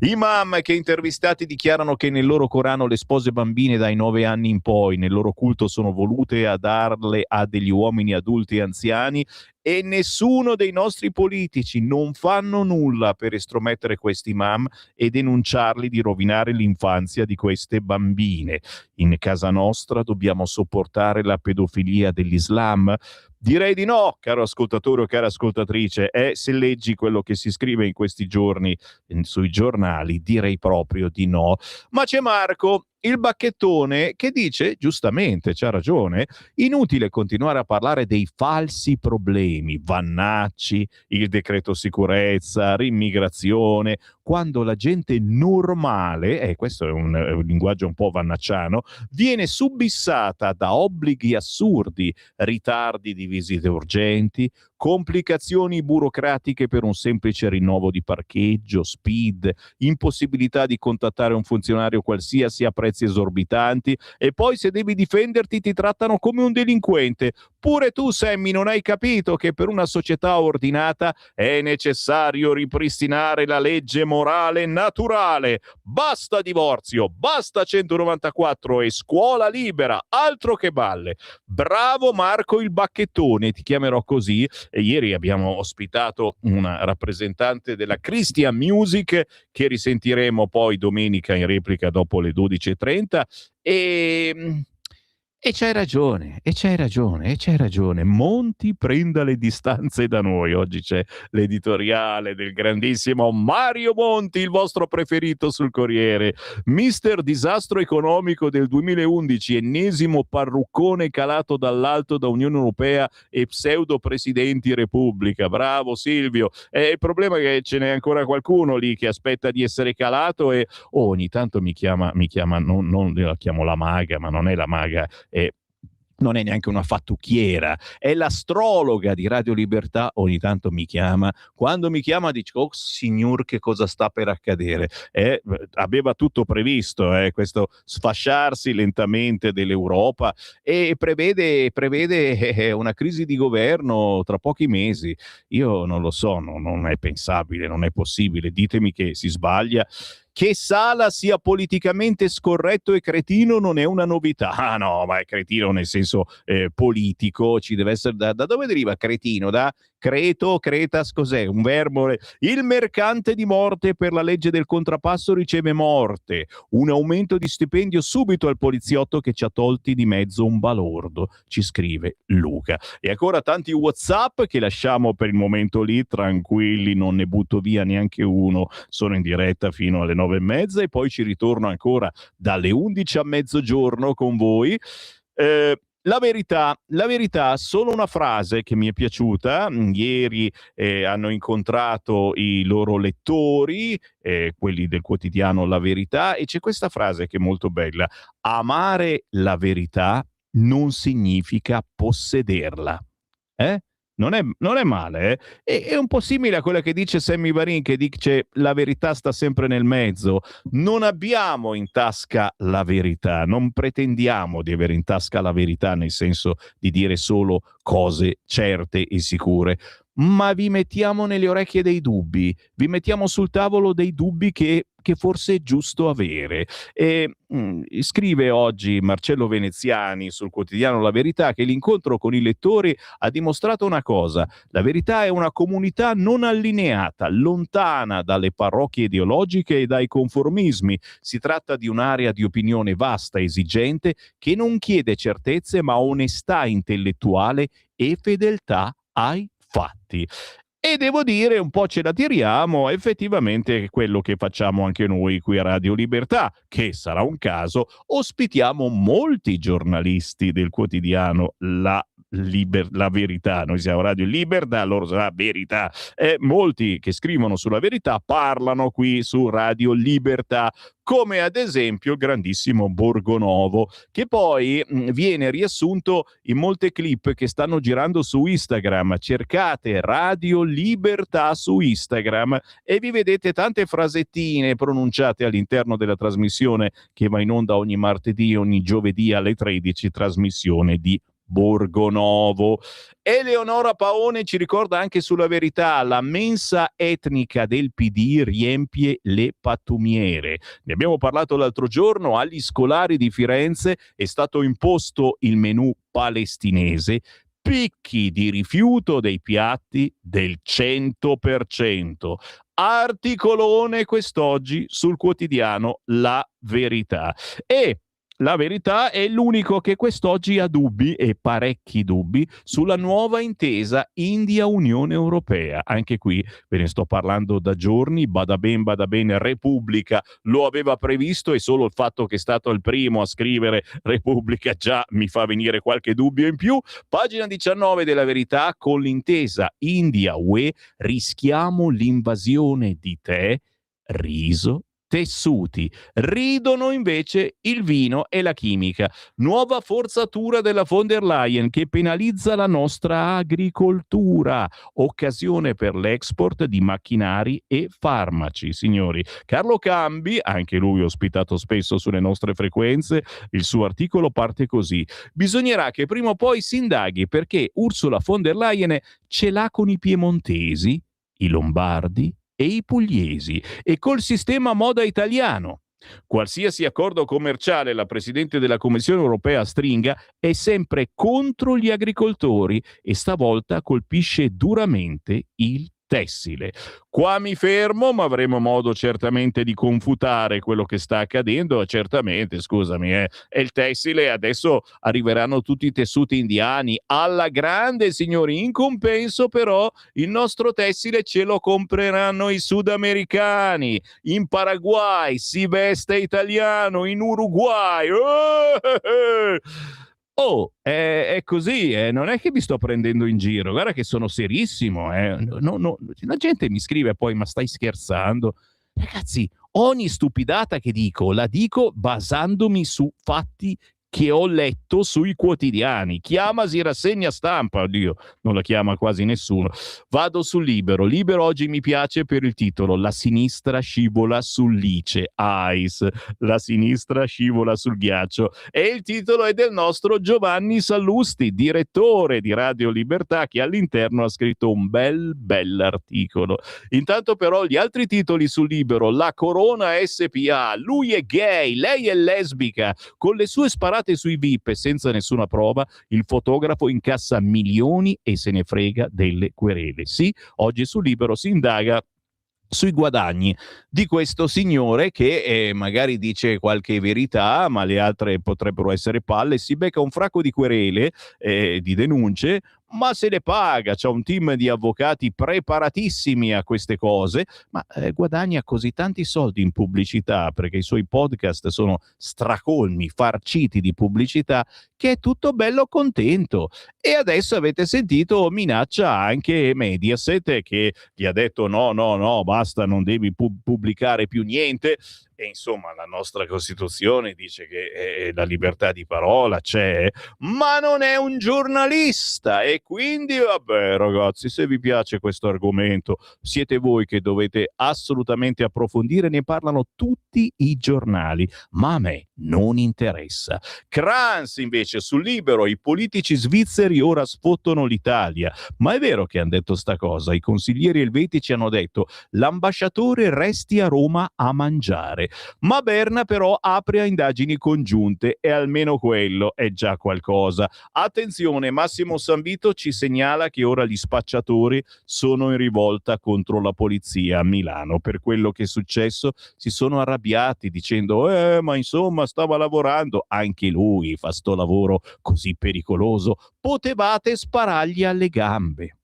Imam che intervistati dichiarano che nel loro Corano le spose bambine dai 9 anni in poi nel loro culto sono volute a darle a degli uomini adulti e anziani, e nessuno dei nostri politici non fanno nulla per estromettere questi imam e denunciarli di rovinare l'infanzia di queste bambine. In casa nostra dobbiamo sopportare la pedofilia dell'Islam? Direi di no, caro ascoltatore o cara ascoltatrice. Se leggi quello che si scrive in questi giorni sui giornali, direi proprio di no. Ma c'è Marco, il bacchettone, che dice, giustamente, c'ha ragione, inutile continuare a parlare dei falsi problemi, Vannacci, il decreto sicurezza, rimmigrazione, quando la gente normale, questo è un linguaggio un po' vannacciano, viene subissata da obblighi assurdi, ritardi di visite urgenti, complicazioni burocratiche per un semplice rinnovo di parcheggio, SPID, impossibilità di contattare un funzionario qualsiasi a prezzi esorbitanti, e poi se devi difenderti ti trattano come un delinquente. Pure tu, Sammy, non hai capito che per una società ordinata è necessario ripristinare la legge morale naturale. Basta divorzio, basta 194 e scuola libera, altro che balle. Bravo Marco il bacchettone, ti chiamerò così. E ieri abbiamo ospitato una rappresentante della Christian Music che risentiremo poi domenica in replica dopo le 12:30, e c'hai ragione. Monti prenda le distanze da noi. Oggi c'è l'editoriale del grandissimo Mario Monti, il vostro preferito sul Corriere. Mister disastro economico del 2011, ennesimo parruccone calato dall'alto da Unione Europea e pseudo presidenti Repubblica. Bravo Silvio. Il problema è che ce n'è ancora qualcuno lì che aspetta di essere calato e ogni tanto mi chiama non la chiamo la maga, ma non è la maga, non è neanche una fattucchiera, è l'astrologa di Radio Libertà. Ogni tanto mi chiama, quando mi chiama dice: oh signor, che cosa sta per accadere? Aveva tutto previsto, questo sfasciarsi lentamente dell'Europa, e prevede una crisi di governo tra pochi mesi. Io non lo so, non è pensabile, non è possibile, ditemi che si sbaglia. Che Sala sia politicamente scorretto e cretino non è una novità. Ah no, ma è cretino nel senso politico, ci deve essere da dove deriva cretino? Da Creto, Cretas, cos'è? Un verbo? Il mercante di morte per la legge del contrappasso riceve morte. Un aumento di stipendio subito al poliziotto che ci ha tolti di mezzo un balordo, ci scrive Luca. E ancora tanti WhatsApp che lasciamo per il momento lì, tranquilli, non ne butto via neanche uno. Sono in diretta fino alle 9:30 e poi ci ritorno ancora dalle 11 a mezzogiorno con voi. La verità, solo una frase che mi è piaciuta. Ieri hanno incontrato i loro lettori, quelli del quotidiano La Verità, e c'è questa frase che è molto bella: amare la verità non significa possederla. Eh? Non è male, eh? È un po' simile a quella che dice Sammy Varin, che dice la verità sta sempre nel mezzo. Non abbiamo in tasca la verità, non pretendiamo di avere in tasca la verità, nel senso di dire solo cose certe e sicure, ma vi mettiamo nelle orecchie dei dubbi, vi mettiamo sul tavolo dei dubbi che forse è giusto avere. Scrive oggi Marcello Veneziani sul quotidiano La Verità che l'incontro con i lettori ha dimostrato una cosa: la verità è una comunità non allineata, lontana dalle parrocchie ideologiche e dai conformismi. Si tratta di un'area di opinione vasta, esigente, che non chiede certezze ma onestà intellettuale e fedeltà ai fatti. E devo dire, un po' ce la tiriamo, effettivamente è quello che facciamo anche noi qui a Radio Libertà, che sarà un caso, ospitiamo molti giornalisti del quotidiano La Verità. Noi siamo Radio Libertà, loro sarà Verità. Molti che scrivono sulla Verità parlano qui su Radio Libertà, come ad esempio il grandissimo Borgonovo, che poi viene riassunto in molte clip che stanno girando su Instagram. Cercate Radio Libertà su Instagram e vi vedete tante frasettine pronunciate all'interno della trasmissione che va in onda ogni martedì e ogni giovedì alle 13, trasmissione di Borgonovo. Eleonora Paone ci ricorda anche sulla Verità: la mensa etnica del PD riempie le pattumiere. Ne abbiamo parlato l'altro giorno. Agli scolari di Firenze è stato imposto il menù palestinese, picchi di rifiuto dei piatti del 100%. Articolone quest'oggi sul quotidiano La Verità. E La Verità è l'unico che quest'oggi ha dubbi, e parecchi dubbi, sulla nuova intesa India-Unione Europea. Anche qui ve ne sto parlando da giorni. Bada bene, Repubblica lo aveva previsto, e solo il fatto che è stato il primo a scrivere Repubblica già mi fa venire qualche dubbio in più. Pagina 19 della Verità: con l'intesa India-UE rischiamo l'invasione di tè, riso, tessuti. Ridono invece il vino e la chimica. Nuova forzatura della von der Leyen che penalizza la nostra agricoltura. Occasione per l'export di macchinari e farmaci, signori. Carlo Cambi, anche lui ospitato spesso sulle nostre frequenze, il suo articolo parte così: bisognerà che prima o poi si indaghi perché Ursula von der Leyen ce l'ha con i piemontesi, i lombardi e i pugliesi, e col sistema moda italiano. Qualsiasi accordo commerciale la Presidente della Commissione europea stringa è sempre contro gli agricoltori, e stavolta colpisce duramente il tessile. Qua mi fermo, ma avremo modo certamente di confutare quello che sta accadendo. Certamente, scusami, è il tessile. Adesso arriveranno tutti i tessuti indiani alla grande, signori. In compenso, però, il nostro tessile ce lo compreranno i sudamericani. In Paraguay si veste italiano, in Uruguay. Oh, è così, non è che mi sto prendendo in giro, guarda che sono serissimo. No, la gente mi scrive poi: ma stai scherzando? Ragazzi, ogni stupidata che dico la dico basandomi su fatti che ho letto sui quotidiani. Chiamasi rassegna stampa, oddio, non la chiama quasi nessuno. Vado sul Libero. Libero oggi mi piace per il titolo: la sinistra scivola sull'ice, ice, la sinistra scivola sul ghiaccio, e il titolo è del nostro Giovanni Sallusti, direttore di Radio Libertà, che all'interno ha scritto un bell'articolo. Intanto però gli altri titoli sul Libero: la Corona SPA, lui è gay, lei è lesbica, con le sue sparate sui VIP senza nessuna prova, il fotografo incassa milioni e se ne frega delle querele. Sì, oggi sul Libero si indaga sui guadagni di questo signore che magari dice qualche verità, ma le altre potrebbero essere palle. Si becca un fracco di querele, di denunce, ma se le paga. C'è un team di avvocati preparatissimi a queste cose, ma guadagna così tanti soldi in pubblicità, perché i suoi podcast sono stracolmi, farciti di pubblicità, che è tutto bello contento. E adesso avete sentito, minaccia anche Mediaset, che gli ha detto no, basta, non devi pubblicare più niente. E insomma la nostra Costituzione dice che la libertà di parola c'è, ma non è un giornalista, e quindi vabbè ragazzi, se vi piace questo argomento siete voi che dovete assolutamente approfondire, ne parlano tutti i giornali, ma a me non interessa. Kranz invece sul Libero: i politici svizzeri ora sfottono l'Italia. Ma è vero che hanno detto sta cosa? I consiglieri elvetici hanno detto l'ambasciatore resti a Roma a mangiare. Ma Berna però apre a indagini congiunte, e almeno quello è già qualcosa. Attenzione, Massimo Sanvito ci segnala che ora gli spacciatori sono in rivolta contro la polizia a Milano. Per quello che è successo si sono arrabbiati dicendo ma insomma stava lavorando, anche lui fa sto lavoro così pericoloso, potevate sparargli alle gambe.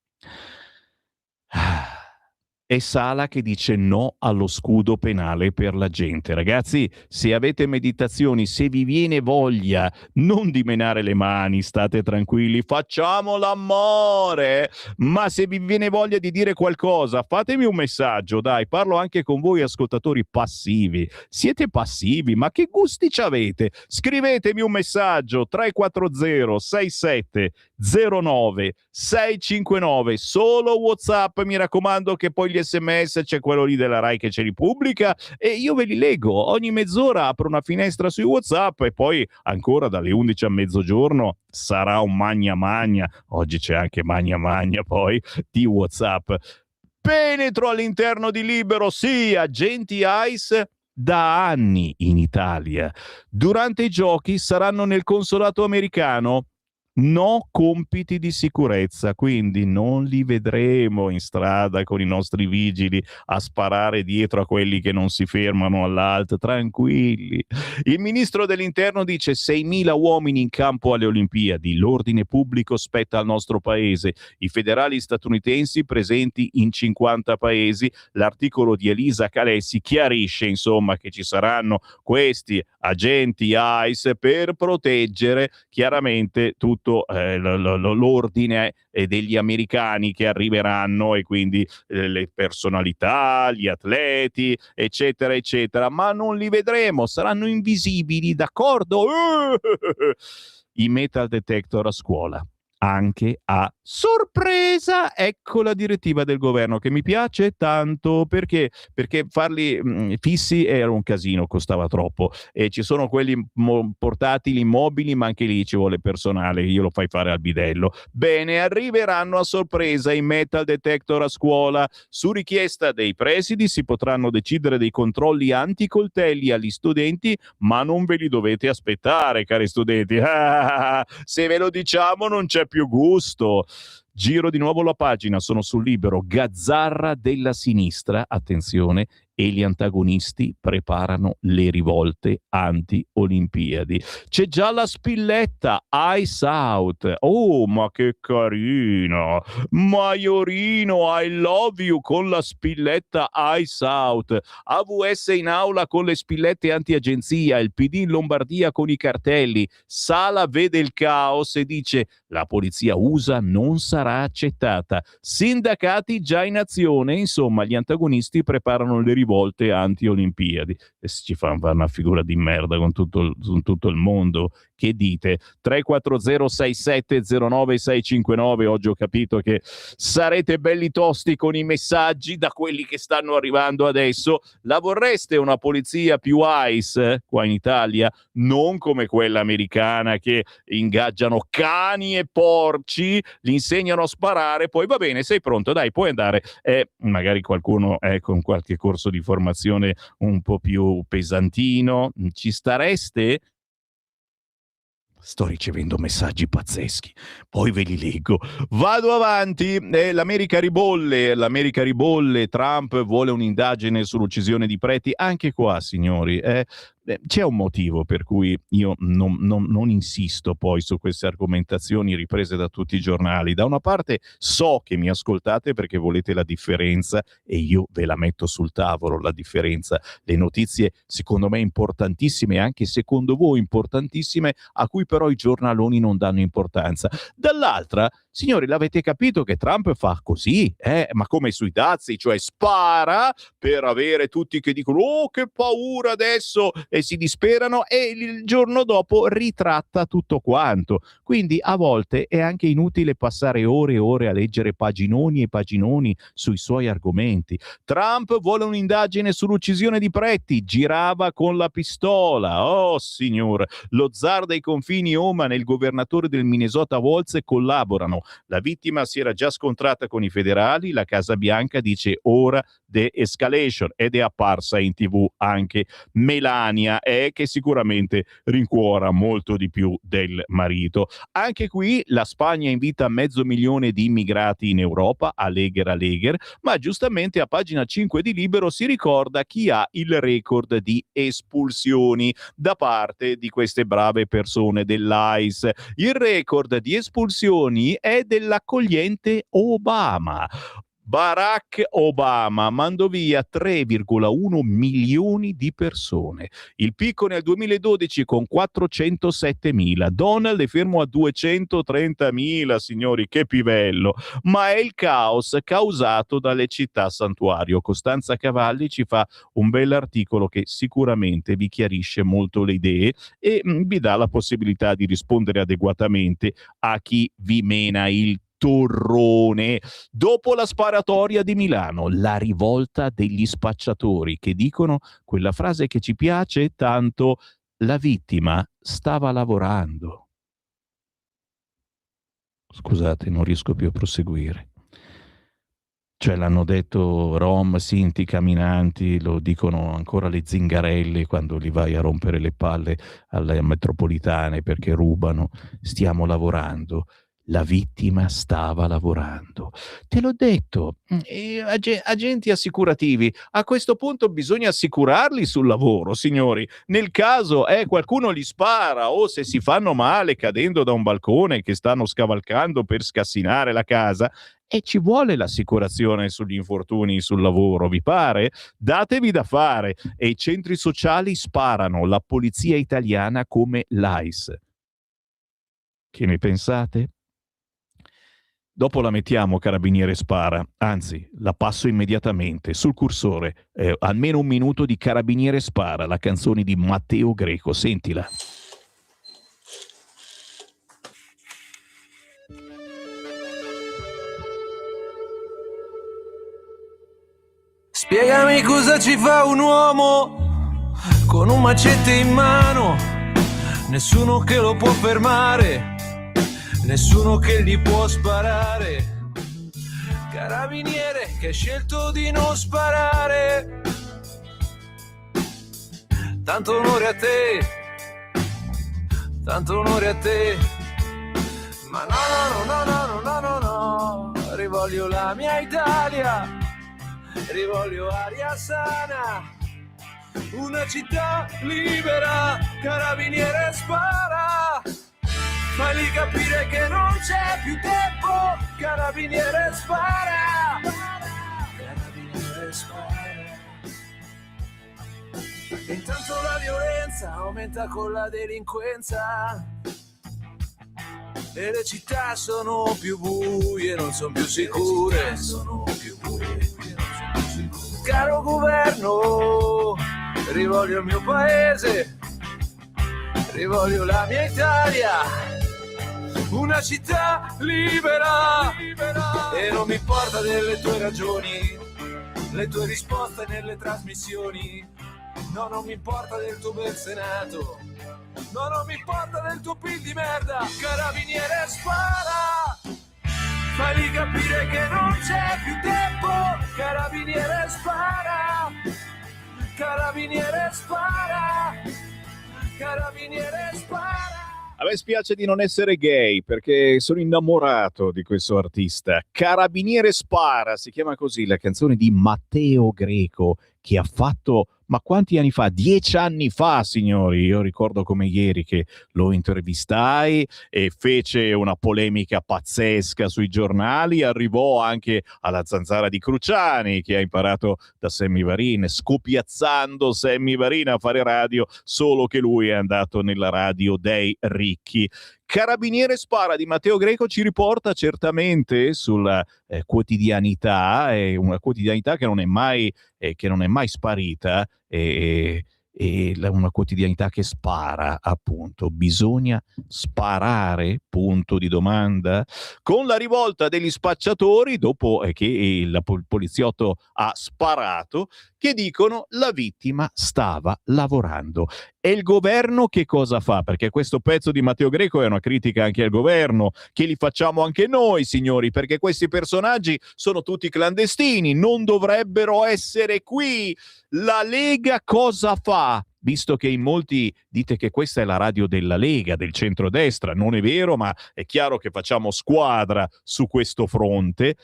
È Sala che dice no allo scudo penale per la gente. Ragazzi, se avete meditazioni, se vi viene voglia non di menare le mani, state tranquilli, facciamo l'amore, ma se vi viene voglia di dire qualcosa, fatemi un messaggio, dai, parlo anche con voi ascoltatori passivi. Siete passivi, ma che gusti ci avete? Scrivetemi un messaggio 340 67 09 659, solo WhatsApp, mi raccomando, che poi gli SMS c'è quello lì della Rai che ce li pubblica e io ve li leggo. Ogni mezz'ora apro una finestra sui WhatsApp e poi ancora dalle 11 a mezzogiorno sarà un magna. Oggi c'è anche magna poi di WhatsApp. Penetro all'interno di Libero, sì, agenti ICE da anni in Italia. Durante i giochi saranno nel consolato americano. No compiti di sicurezza, quindi non li vedremo in strada con i nostri vigili a sparare dietro a quelli che non si fermano all'alt, tranquilli. Il ministro dell'interno dice 6.000 uomini in campo alle Olimpiadi, l'ordine pubblico spetta al nostro paese, i federali statunitensi presenti in 50 paesi. L'articolo di Elisa Calessi chiarisce insomma che ci saranno questi agenti ICE per proteggere chiaramente tutto l'ordine degli americani che arriveranno, e quindi le personalità, gli atleti, eccetera, ma non li vedremo, saranno invisibili, d'accordo? I metal detector a scuola, anche a sorpresa. Ecco la direttiva del governo che mi piace tanto, perché farli fissi era un casino, costava troppo, e ci sono quelli portatili mobili, ma anche lì ci vuole personale, io lo fai fare al bidello. Bene, arriveranno a sorpresa i metal detector a scuola. Su richiesta dei presidi si potranno decidere dei controlli anticoltelli agli studenti, ma non ve li dovete aspettare, cari studenti. Se ve lo diciamo non c'è più gusto. Giro di nuovo la pagina, sono sul Libero. Gazzarra della sinistra, attenzione, e gli antagonisti preparano le rivolte anti-Olimpiadi. C'è già la spilletta Ice Out. Oh, ma che carino! Maiorino, I love you con la spilletta Ice Out. AVS in aula con le spillette anti-agenzia. Il PD in Lombardia con i cartelli. Sala vede il caos e dice la polizia USA non sarà accettata. Sindacati già in azione. Insomma, gli antagonisti preparano le rivolte anti-Olimpiadi. E ci fa una figura di merda con tutto il mondo. Che dite? 340 67 09 659. Oggi ho capito che sarete belli tosti con i messaggi da quelli che stanno arrivando adesso. La vorreste una polizia più ICE qua in Italia? Non come quella americana che ingaggiano cani e porci, li insegnano a sparare, poi va bene, sei pronto, dai, puoi andare. Magari qualcuno con qualche corso di formazione un po' più pesantino. Ci stareste? Sto ricevendo messaggi pazzeschi, poi ve li leggo. Vado avanti. L'America ribolle, Trump vuole un'indagine sull'uccisione di Preti. Anche qua, signori, C'è un motivo per cui io non insisto poi su queste argomentazioni riprese da tutti i giornali. Da una parte so che mi ascoltate perché volete la differenza e io ve la metto sul tavolo, la differenza, le notizie secondo me importantissime, anche secondo voi importantissime, a cui però i giornaloni non danno importanza. Dall'altra, signori, l'avete capito che Trump fa così, ma come sui dazi, cioè spara per avere tutti che dicono oh che paura adesso e si disperano, e il giorno dopo ritratta tutto quanto. Quindi a volte è anche inutile passare ore e ore a leggere paginoni e paginoni sui suoi argomenti. Trump vuole un'indagine sull'uccisione di Preti, girava con la pistola. Oh signor, lo zar dei confini Oman e il governatore del Minnesota Walz collaborano. La vittima si era già scontrata con i federali, la Casa Bianca dice ora de-escalation, ed è apparsa in TV anche Melania, che sicuramente rincuora molto di più del marito. Anche qui la Spagna invita 500.000 di immigrati in Europa, Alegher, ma giustamente a pagina 5 di Libero si ricorda chi ha il record di espulsioni da parte di queste brave persone dell'ICE. Il record di espulsioni è dell'accogliente Obama. Barack Obama mandò via 3,1 milioni di persone. Il picco nel 2012 con 407.000. Donald è fermo a 230.000, signori, che pivello. Ma è il caos causato dalle città santuario. Costanza Cavalli ci fa un bell'articolo che sicuramente vi chiarisce molto le idee e vi dà la possibilità di rispondere adeguatamente a chi vi mena il torrone. Dopo la sparatoria di Milano, la rivolta degli spacciatori che dicono quella frase che ci piace tanto: la vittima stava lavorando. Scusate, non riesco più a proseguire. Cioè l'hanno detto Rom, Sinti, Camminanti, lo dicono ancora le zingarelle quando li vai a rompere le palle alle metropolitane perché rubano. Stiamo lavorando. La vittima stava lavorando. Te l'ho detto, agenti assicurativi, a questo punto bisogna assicurarli sul lavoro, signori. Nel caso qualcuno gli spara o se si fanno male cadendo da un balcone che stanno scavalcando per scassinare la casa, e ci vuole l'assicurazione sugli infortuni sul lavoro, vi pare? Datevi da fare. E i centri sociali sparano, la polizia italiana come l'ICE. Che ne pensate? Dopo la mettiamo Carabiniere spara, anzi la passo immediatamente sul cursore, almeno un minuto di Carabiniere spara, la canzone di Matteo Greco, sentila. Spiegami cosa ci fa un uomo con un macete in mano, nessuno che lo può fermare, nessuno che gli può sparare. Carabiniere che ha scelto di non sparare. Tanto onore a te, tanto onore a te. Ma no, rivoglio la mia Italia, rivoglio aria sana, una città libera. Carabiniere spara, fagli capire che non c'è più tempo. Carabiniere spara, carabiniere spara. E intanto la violenza aumenta con la delinquenza e le città sono più buie, non sono più sicure. Caro governo, rivoglio il mio paese, rivoglio la mia Italia, una città libera. E non mi importa delle tue ragioni, le tue risposte nelle trasmissioni. No, non mi importa del tuo bel Senato, no, non mi importa del tuo PIL di merda. Carabiniere spara, fagli capire che non c'è più tempo. Carabiniere spara, carabiniere spara, carabiniere spara. A me spiace di non essere gay perché sono innamorato di questo artista. Carabiniere spara, si chiama così la canzone di Matteo Greco, che ha fatto, ma quanti anni fa? 10 anni fa, signori. Io ricordo come ieri che lo intervistai e fece una polemica pazzesca sui giornali, arrivò anche alla zanzara di Cruciani, che ha imparato da Sammy Varin, scopiazzando Sammy Varin a fare radio, solo che lui è andato nella radio dei ricchi. Carabiniere spara di Matteo Greco ci riporta certamente sulla quotidianità, una quotidianità che non è mai sparita, una quotidianità che spara, appunto. Bisogna sparare, punto di domanda. Con la rivolta degli spacciatori, dopo che il poliziotto ha sparato, che dicono la vittima stava lavorando. E il governo che cosa fa? Perché questo pezzo di Matteo Greco è una critica anche al governo, che li facciamo anche noi, signori, perché questi personaggi sono tutti clandestini, non dovrebbero essere qui. La Lega cosa fa? Visto che in molti dite che questa è la radio della Lega, del centrodestra, non è vero, ma è chiaro che facciamo squadra su questo fronte.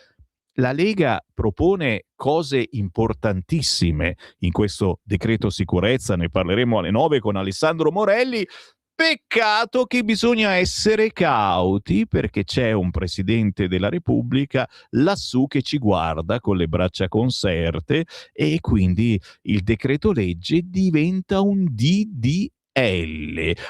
La Lega propone cose importantissime in questo decreto sicurezza, ne parleremo alle 9 con Alessandro Morelli. Peccato che bisogna essere cauti, perché c'è un Presidente della Repubblica lassù che ci guarda con le braccia conserte e quindi il decreto legge diventa un DDL,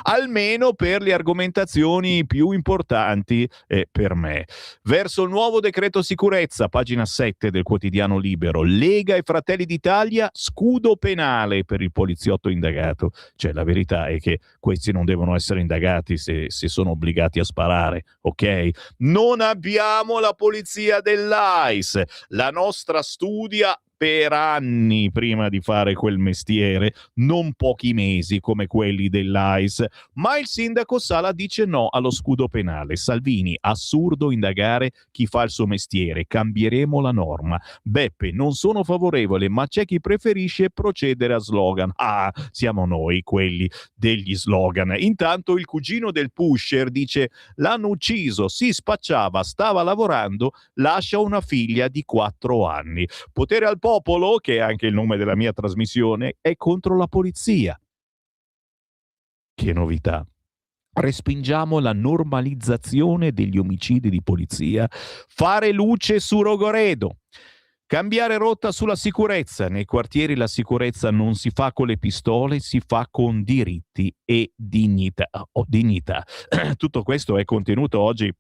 almeno per le argomentazioni più importanti per me. Verso il nuovo decreto sicurezza, pagina 7 del quotidiano Libero, Lega e Fratelli d'Italia, scudo penale per il poliziotto indagato. Cioè, la verità è che questi non devono essere indagati se sono obbligati a sparare, ok? Non abbiamo la polizia dell'AIS, la nostra studia per anni prima di fare quel mestiere, non pochi mesi come quelli dell'AIS, ma il sindaco Sala dice no allo scudo penale. Salvini, assurdo indagare chi fa il suo mestiere, cambieremo la norma. Beppe, non sono favorevole, ma c'è chi preferisce procedere a slogan. Ah, siamo noi quelli degli slogan. Intanto il cugino del pusher dice l'hanno ucciso, si spacciava, stava lavorando, lascia una figlia di 4 anni. Potere al popolo, che è anche il nome della mia trasmissione, è contro la polizia. Che novità. Respingiamo la normalizzazione degli omicidi di polizia. Fare luce su Rogoredo. Cambiare rotta sulla sicurezza. Nei quartieri la sicurezza non si fa con le pistole, si fa con diritti e dignità. Dignità. Tutto questo è contenuto oggi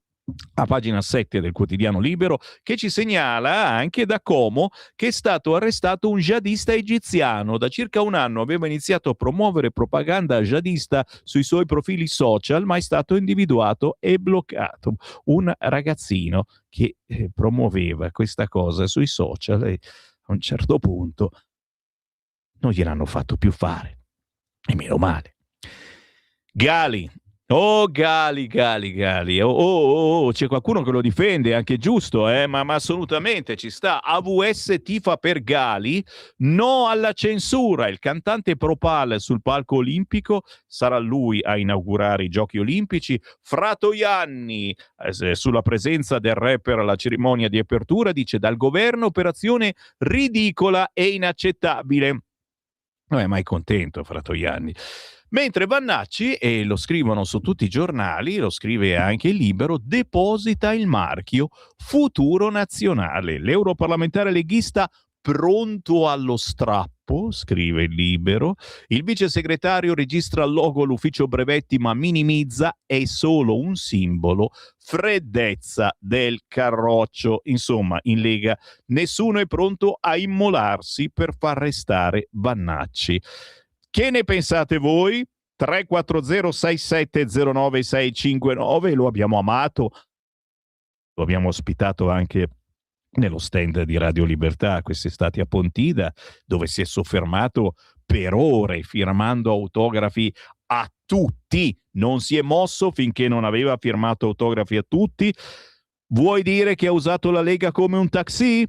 a pagina 7 del quotidiano Libero, che ci segnala anche da Como che è stato arrestato un jihadista egiziano. Da circa un anno aveva iniziato a promuovere propaganda jihadista sui suoi profili social, ma è stato individuato e bloccato. Un ragazzino che promuoveva questa cosa sui social e a un certo punto non gliel'hanno fatto più fare. E meno male. Gali. Oh, Gali. C'è qualcuno che lo difende, anche giusto, ma assolutamente ci sta. AVS tifa per Gali, no alla censura. Il cantante Propal sul palco olimpico, sarà lui a inaugurare i Giochi Olimpici. Fratoianni, sulla presenza del rapper alla cerimonia di apertura, dice dal governo operazione ridicola e inaccettabile. Non è mai contento Fratoianni. Mentre Vannacci, e lo scrivono su tutti i giornali, lo scrive anche il Libero, deposita il marchio Futuro Nazionale. L'europarlamentare leghista pronto allo strappo, scrive il Libero. Il vice segretario registra il logo all'ufficio brevetti ma minimizza, è solo un simbolo, freddezza del carroccio. Insomma, in Lega nessuno è pronto a immolarsi per far restare Vannacci. Che ne pensate voi? 340-6709-659, lo abbiamo amato, lo abbiamo ospitato anche nello stand di Radio Libertà quest'estate a Pontida, dove si è soffermato per ore firmando autografi a tutti, non si è mosso finché non aveva firmato autografi a tutti. Vuoi dire che ha usato la Lega come un taxi?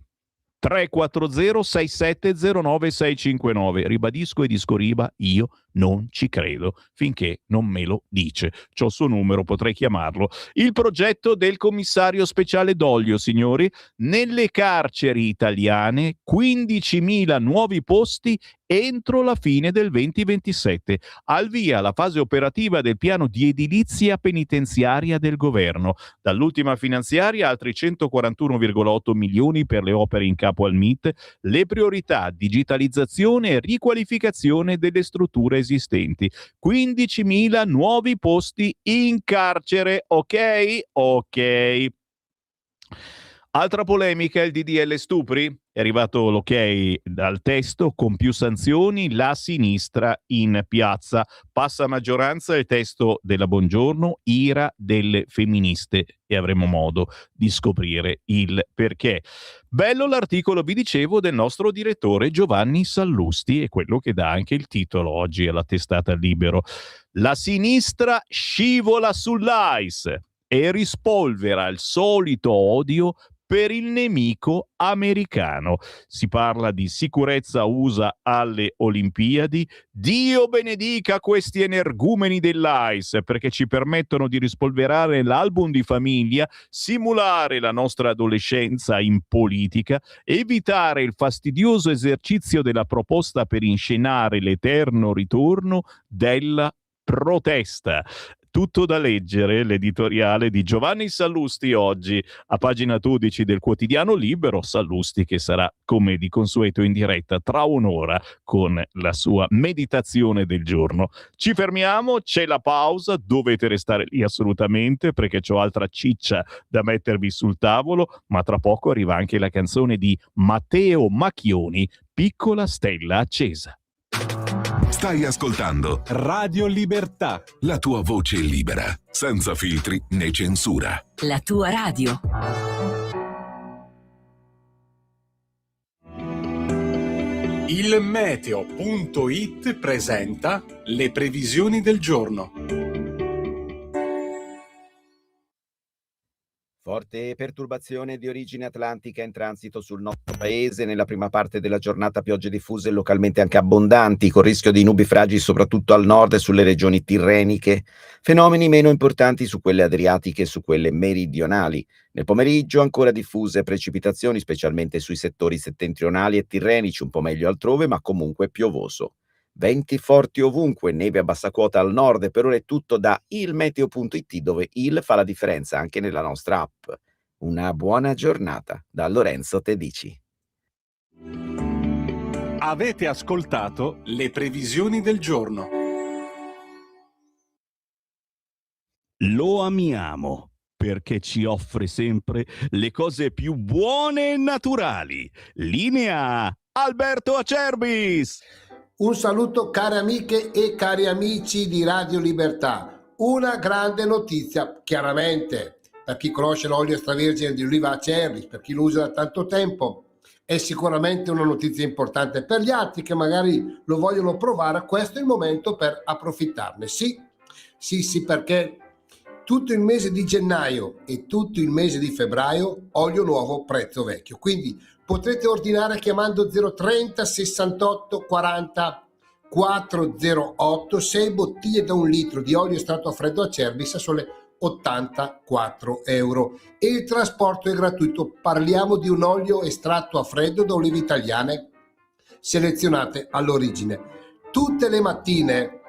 340-6709-659. Ribadisco e disco riba, io Non ci credo finché non me lo dice. C'ho il suo numero, potrei chiamarlo. Il progetto del commissario speciale Doglio, signori, nelle carceri italiane 15.000 nuovi posti entro la fine del 2027. Al via la fase operativa del piano di edilizia penitenziaria del governo. Dall'ultima finanziaria altri 141,8 milioni per le opere in capo al MIT, le priorità digitalizzazione e riqualificazione delle strutture esistenti. 15.000 nuovi posti in carcere, ok? Ok. Altra polemica, il DDL stupri? È arrivato l'ok dal testo con più sanzioni, la sinistra in piazza. Passa a maggioranza il testo della Bongiorno, ira delle femministe, e avremo modo di scoprire il perché. Bello l'articolo, vi dicevo, del nostro direttore Giovanni Sallusti, e quello che dà anche il titolo oggi alla testata Libero. La sinistra scivola sull'ICE e rispolvera il solito odio per il nemico americano. Si parla di sicurezza USA alle Olimpiadi. Dio benedica questi energumeni dell'AIS, perché ci permettono di rispolverare l'album di famiglia, simulare la nostra adolescenza in politica, evitare il fastidioso esercizio della proposta per inscenare l'eterno ritorno della protesta. Tutto da leggere, l'editoriale di Giovanni Sallusti oggi a pagina 12 del quotidiano Libero. Sallusti che sarà, come di consueto, in diretta tra un'ora con la sua meditazione del giorno. Ci fermiamo, c'è la pausa, dovete restare lì assolutamente perché c'ho altra ciccia da mettervi sul tavolo, ma tra poco arriva anche la canzone di Matteo Macchioni, Piccola stella accesa. Stai ascoltando Radio Libertà. la tua voce libera, senza filtri né censura. La tua radio. Il meteo.it presenta le previsioni del giorno. Forte perturbazione di origine atlantica in transito sul nostro paese. Nella prima parte della giornata piogge diffuse e localmente anche abbondanti, con rischio di nubi fragili soprattutto al nord e sulle regioni tirreniche. Fenomeni meno importanti su quelle adriatiche e su quelle meridionali. Nel pomeriggio ancora diffuse precipitazioni, specialmente sui settori settentrionali e tirrenici, un po' meglio altrove, ma comunque piovoso. Venti forti ovunque, neve a bassa quota al nord, e per ora è tutto da ilmeteo.it, dove il fa la differenza anche nella nostra app. Una buona giornata da Lorenzo Tedici. Avete ascoltato le previsioni del giorno. Lo amiamo perché ci offre sempre le cose più buone e naturali. Linea Alberto Acerbis. Un saluto care amiche e cari amici di Radio Libertà. Una grande notizia, chiaramente, per chi conosce l'olio extravergine di oliva Acerbis, per chi lo usa da tanto tempo, è sicuramente una notizia importante. Per gli altri che magari lo vogliono provare, questo è il momento per approfittarne. Sì, perché tutto il mese di gennaio e tutto il mese di febbraio, olio nuovo, prezzo vecchio. Quindi potrete ordinare chiamando 030 68 40 408 6 bottiglie da 1 litro di olio estratto a freddo Acerbis a sole 84 euro e il trasporto è gratuito. Parliamo di un olio estratto a freddo da olive italiane selezionate all'origine. Tutte le mattine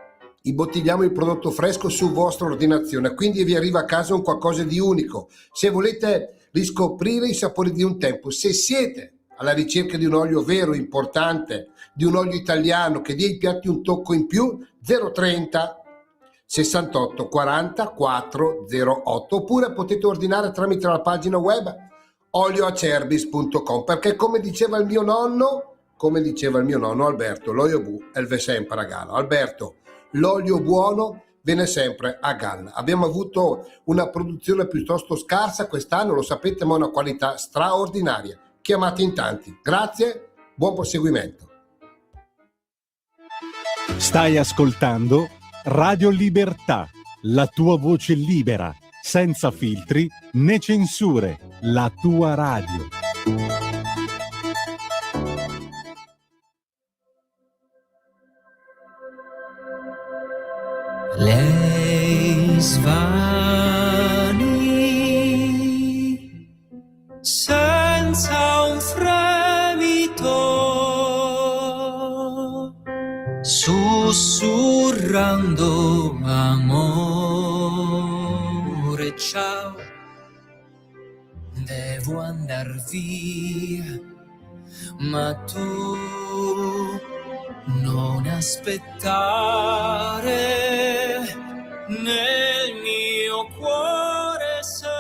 imbottigliamo il prodotto fresco su vostra ordinazione, quindi vi arriva a casa un qualcosa di unico. Se volete riscoprire i sapori di un tempo, se siete alla ricerca di un olio vero, importante, di un olio italiano che dia ai piatti un tocco in più, 030 68 40 408, oppure potete ordinare tramite la pagina web olioacerbis.com, perché come diceva il mio nonno Alberto, l'olio bu elve sempre a galla. Alberto, l'olio buono viene sempre a galla. Abbiamo avuto una produzione piuttosto scarsa quest'anno, lo sapete, ma una qualità straordinaria. Chiamate in tanti. Grazie, buon proseguimento. Stai ascoltando Radio Libertà, la tua voce libera, senza filtri né censure, la tua radio. lei svani senza un fremito, sussurrando amore, ciao, devo andar via, ma tu non aspettare, nel mio cuore sei,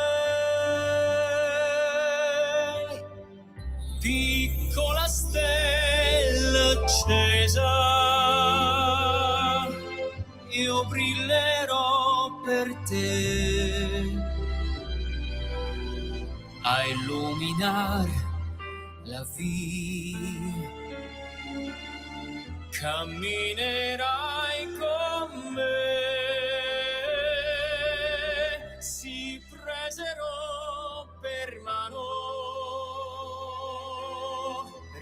piccola stella accesa, io brillerò per te a illuminare la via. Camminerai con me, si preserò per mano,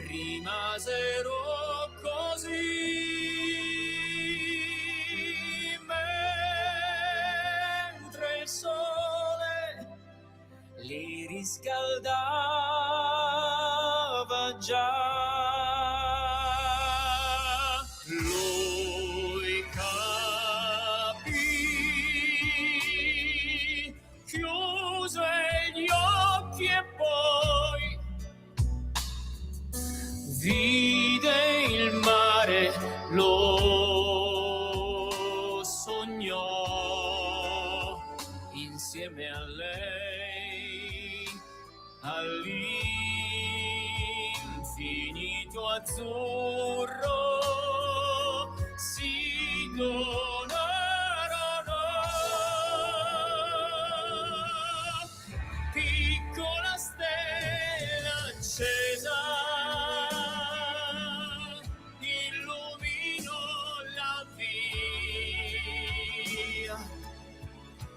rimasero così, mentre il sole li riscaldava già. Lui capì, chiuse gli occhi e poi vide il mare, lo sognò insieme a lei, all'infinito azzurro. Piccola stella accesa, illumino la via,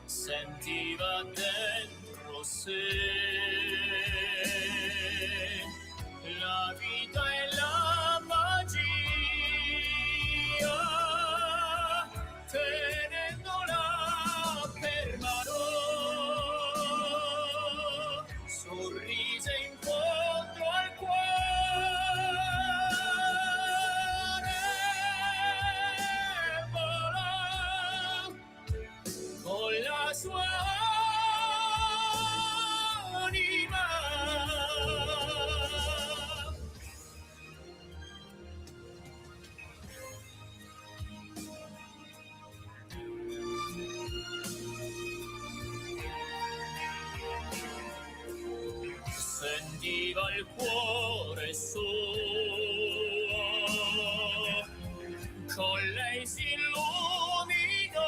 sentiva dentro sé la vita e la magia, tenendola per mano, sorrise incontro al cuore, volò con la sua anima. Sentiva il cuore suo, con lei si illuminò,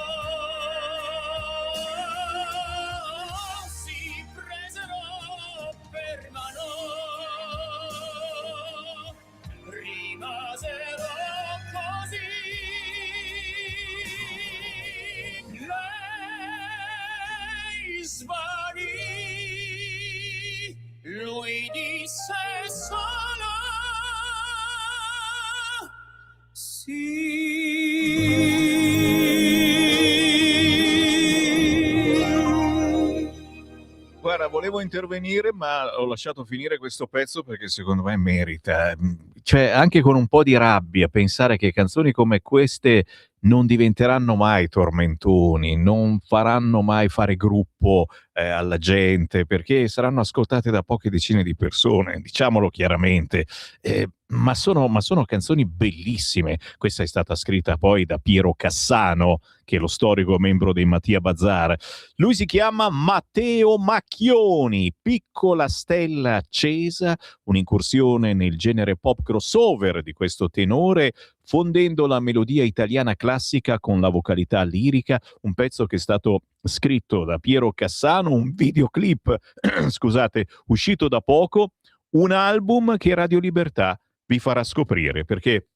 si presero per mano, rimasero così, lei svanì. Lui disse solo sì. Guarda, volevo intervenire, ma ho lasciato finire questo pezzo perché secondo me merita. Cioè, anche con un po' di rabbia, pensare che canzoni come queste non diventeranno mai tormentoni, non faranno mai fare gruppo alla gente, perché saranno ascoltate da poche decine di persone, diciamolo chiaramente. Ma sono canzoni bellissime. Questa è stata scritta poi da Piero Cassano, che è lo storico membro dei Mattia Bazar. Lui si chiama Matteo Macchioni, Piccola stella accesa, un'incursione nel genere pop crossover di questo tenore, fondendo la melodia italiana classica con la vocalità lirica, un pezzo che è stato scritto da Piero Cassano, un videoclip, scusate, uscito da poco, un album che Radio Libertà vi farà scoprire, perché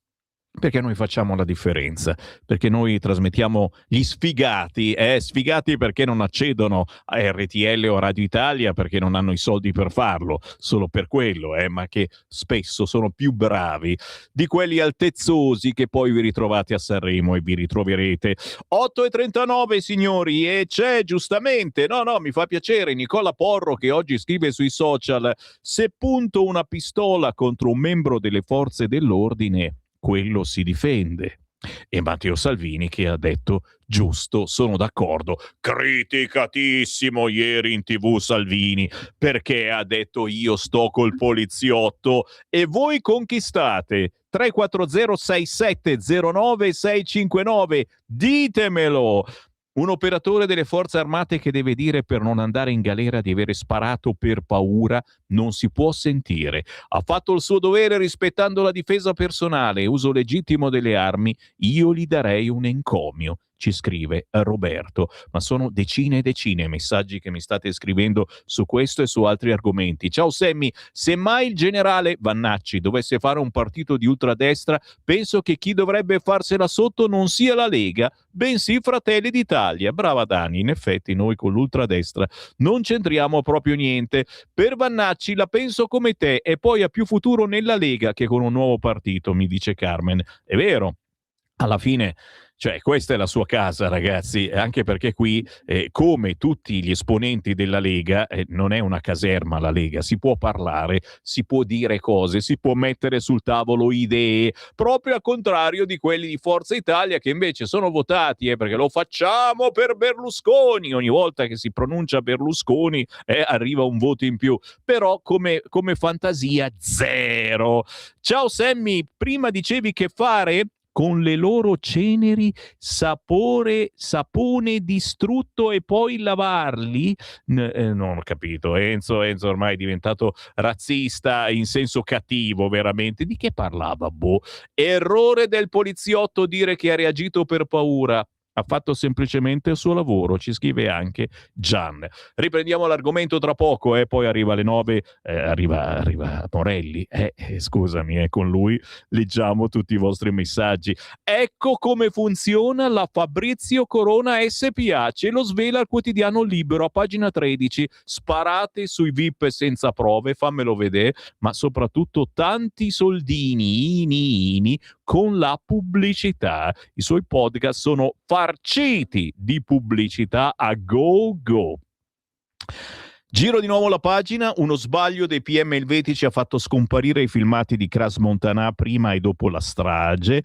Perché noi facciamo la differenza, perché noi trasmettiamo gli sfigati, sfigati perché non accedono a RTL o Radio Italia perché non hanno i soldi per farlo, solo per quello, ma che spesso sono più bravi di quelli altezzosi che poi vi ritrovate a Sanremo e vi ritroverete. 8:39 signori, e c'è giustamente, no, mi fa piacere, Nicola Porro che oggi scrive sui social: se punto una pistola contro un membro delle forze dell'ordine, quello si difende. E Matteo Salvini che ha detto: giusto, sono d'accordo. Criticatissimo ieri in TV Salvini perché ha detto: io sto col poliziotto e voi conquistate. 3406709 ditemelo. Un operatore delle forze armate che deve dire per non andare in galera di avere sparato per paura non si può sentire. Ha fatto il suo dovere rispettando la difesa personale e uso legittimo delle armi. Io gli darei un encomio, ci scrive Roberto. Ma sono decine e decine i messaggi che mi state scrivendo su questo e su altri argomenti. Ciao Semmi, se mai il generale Vannacci dovesse fare un partito di ultradestra, penso che chi dovrebbe farsela sotto non sia la Lega, bensì Fratelli d'Italia. Brava Dani, in effetti noi con l'ultradestra non c'entriamo proprio niente. Per Vannacci la penso come te e poi ha più futuro nella Lega che con un nuovo partito, mi dice Carmen. È vero, alla fine, cioè, questa è la sua casa, ragazzi, anche perché qui, come tutti gli esponenti della Lega, non è una caserma la Lega, si può parlare, si può dire cose, si può mettere sul tavolo idee, proprio al contrario di quelli di Forza Italia che invece sono votati, perché lo facciamo per Berlusconi, ogni volta che si pronuncia Berlusconi arriva un voto in più, però come fantasia zero. Ciao Sammy, prima dicevi che fare? Con le loro ceneri sapone distrutto e poi lavarli? Non ho capito. Enzo ormai è diventato razzista in senso cattivo, veramente. Di che parlava? Boh. Errore del poliziotto dire che ha reagito per paura. Ha fatto semplicemente il suo lavoro, ci scrive anche Gian. Riprendiamo l'argomento tra poco, poi arriva alle 9, arriva Morelli, scusami, con lui leggiamo tutti i vostri messaggi. Ecco come funziona la Fabrizio Corona SPA, ce lo svela il quotidiano Libero a pagina 13. Sparate sui VIP senza prove, fammelo vedere, ma soprattutto tanti soldini con la pubblicità. I suoi podcast sono farciti di pubblicità a go. Giro di nuovo la pagina. Uno sbaglio dei PM elvetici ha fatto scomparire i filmati di Cras Montanà prima e dopo la strage.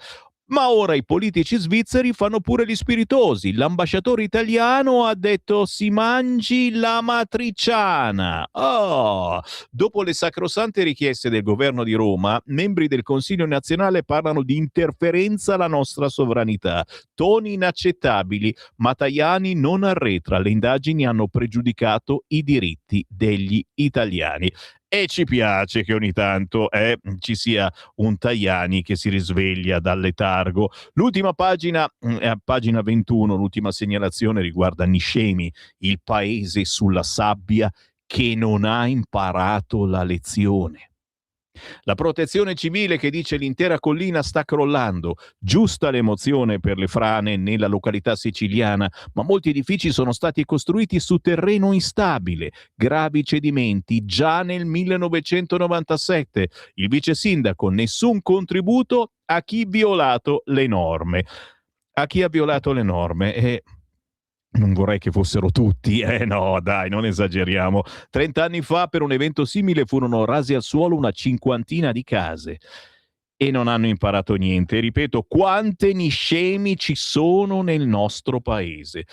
Ma ora i politici svizzeri fanno pure gli spiritosi. L'ambasciatore italiano ha detto: si mangi la matriciana. Dopo le sacrosante richieste del governo di Roma, membri del Consiglio nazionale parlano di interferenza alla nostra sovranità. Toni inaccettabili, ma Tajani non arretra. Le indagini hanno pregiudicato i diritti degli italiani. E ci piace che ogni tanto ci sia un Tajani che si risveglia dal letargo. L'ultima pagina, a pagina 21, l'ultima segnalazione riguarda Niscemi, il paese sulla sabbia che non ha imparato la lezione. La protezione civile che dice l'intera collina sta crollando. Giusta l'emozione per le frane nella località siciliana, ma molti edifici sono stati costruiti su terreno instabile, gravi cedimenti già nel 1997. Il vice sindaco: nessun contributo a chi ha violato le norme. A chi ha violato le norme? Non vorrei che fossero tutti, no dai, non esageriamo. 30 anni fa per un evento simile furono rasi al suolo una cinquantina di case e non hanno imparato niente. Ripeto, quante niscemi ci sono nel nostro paese.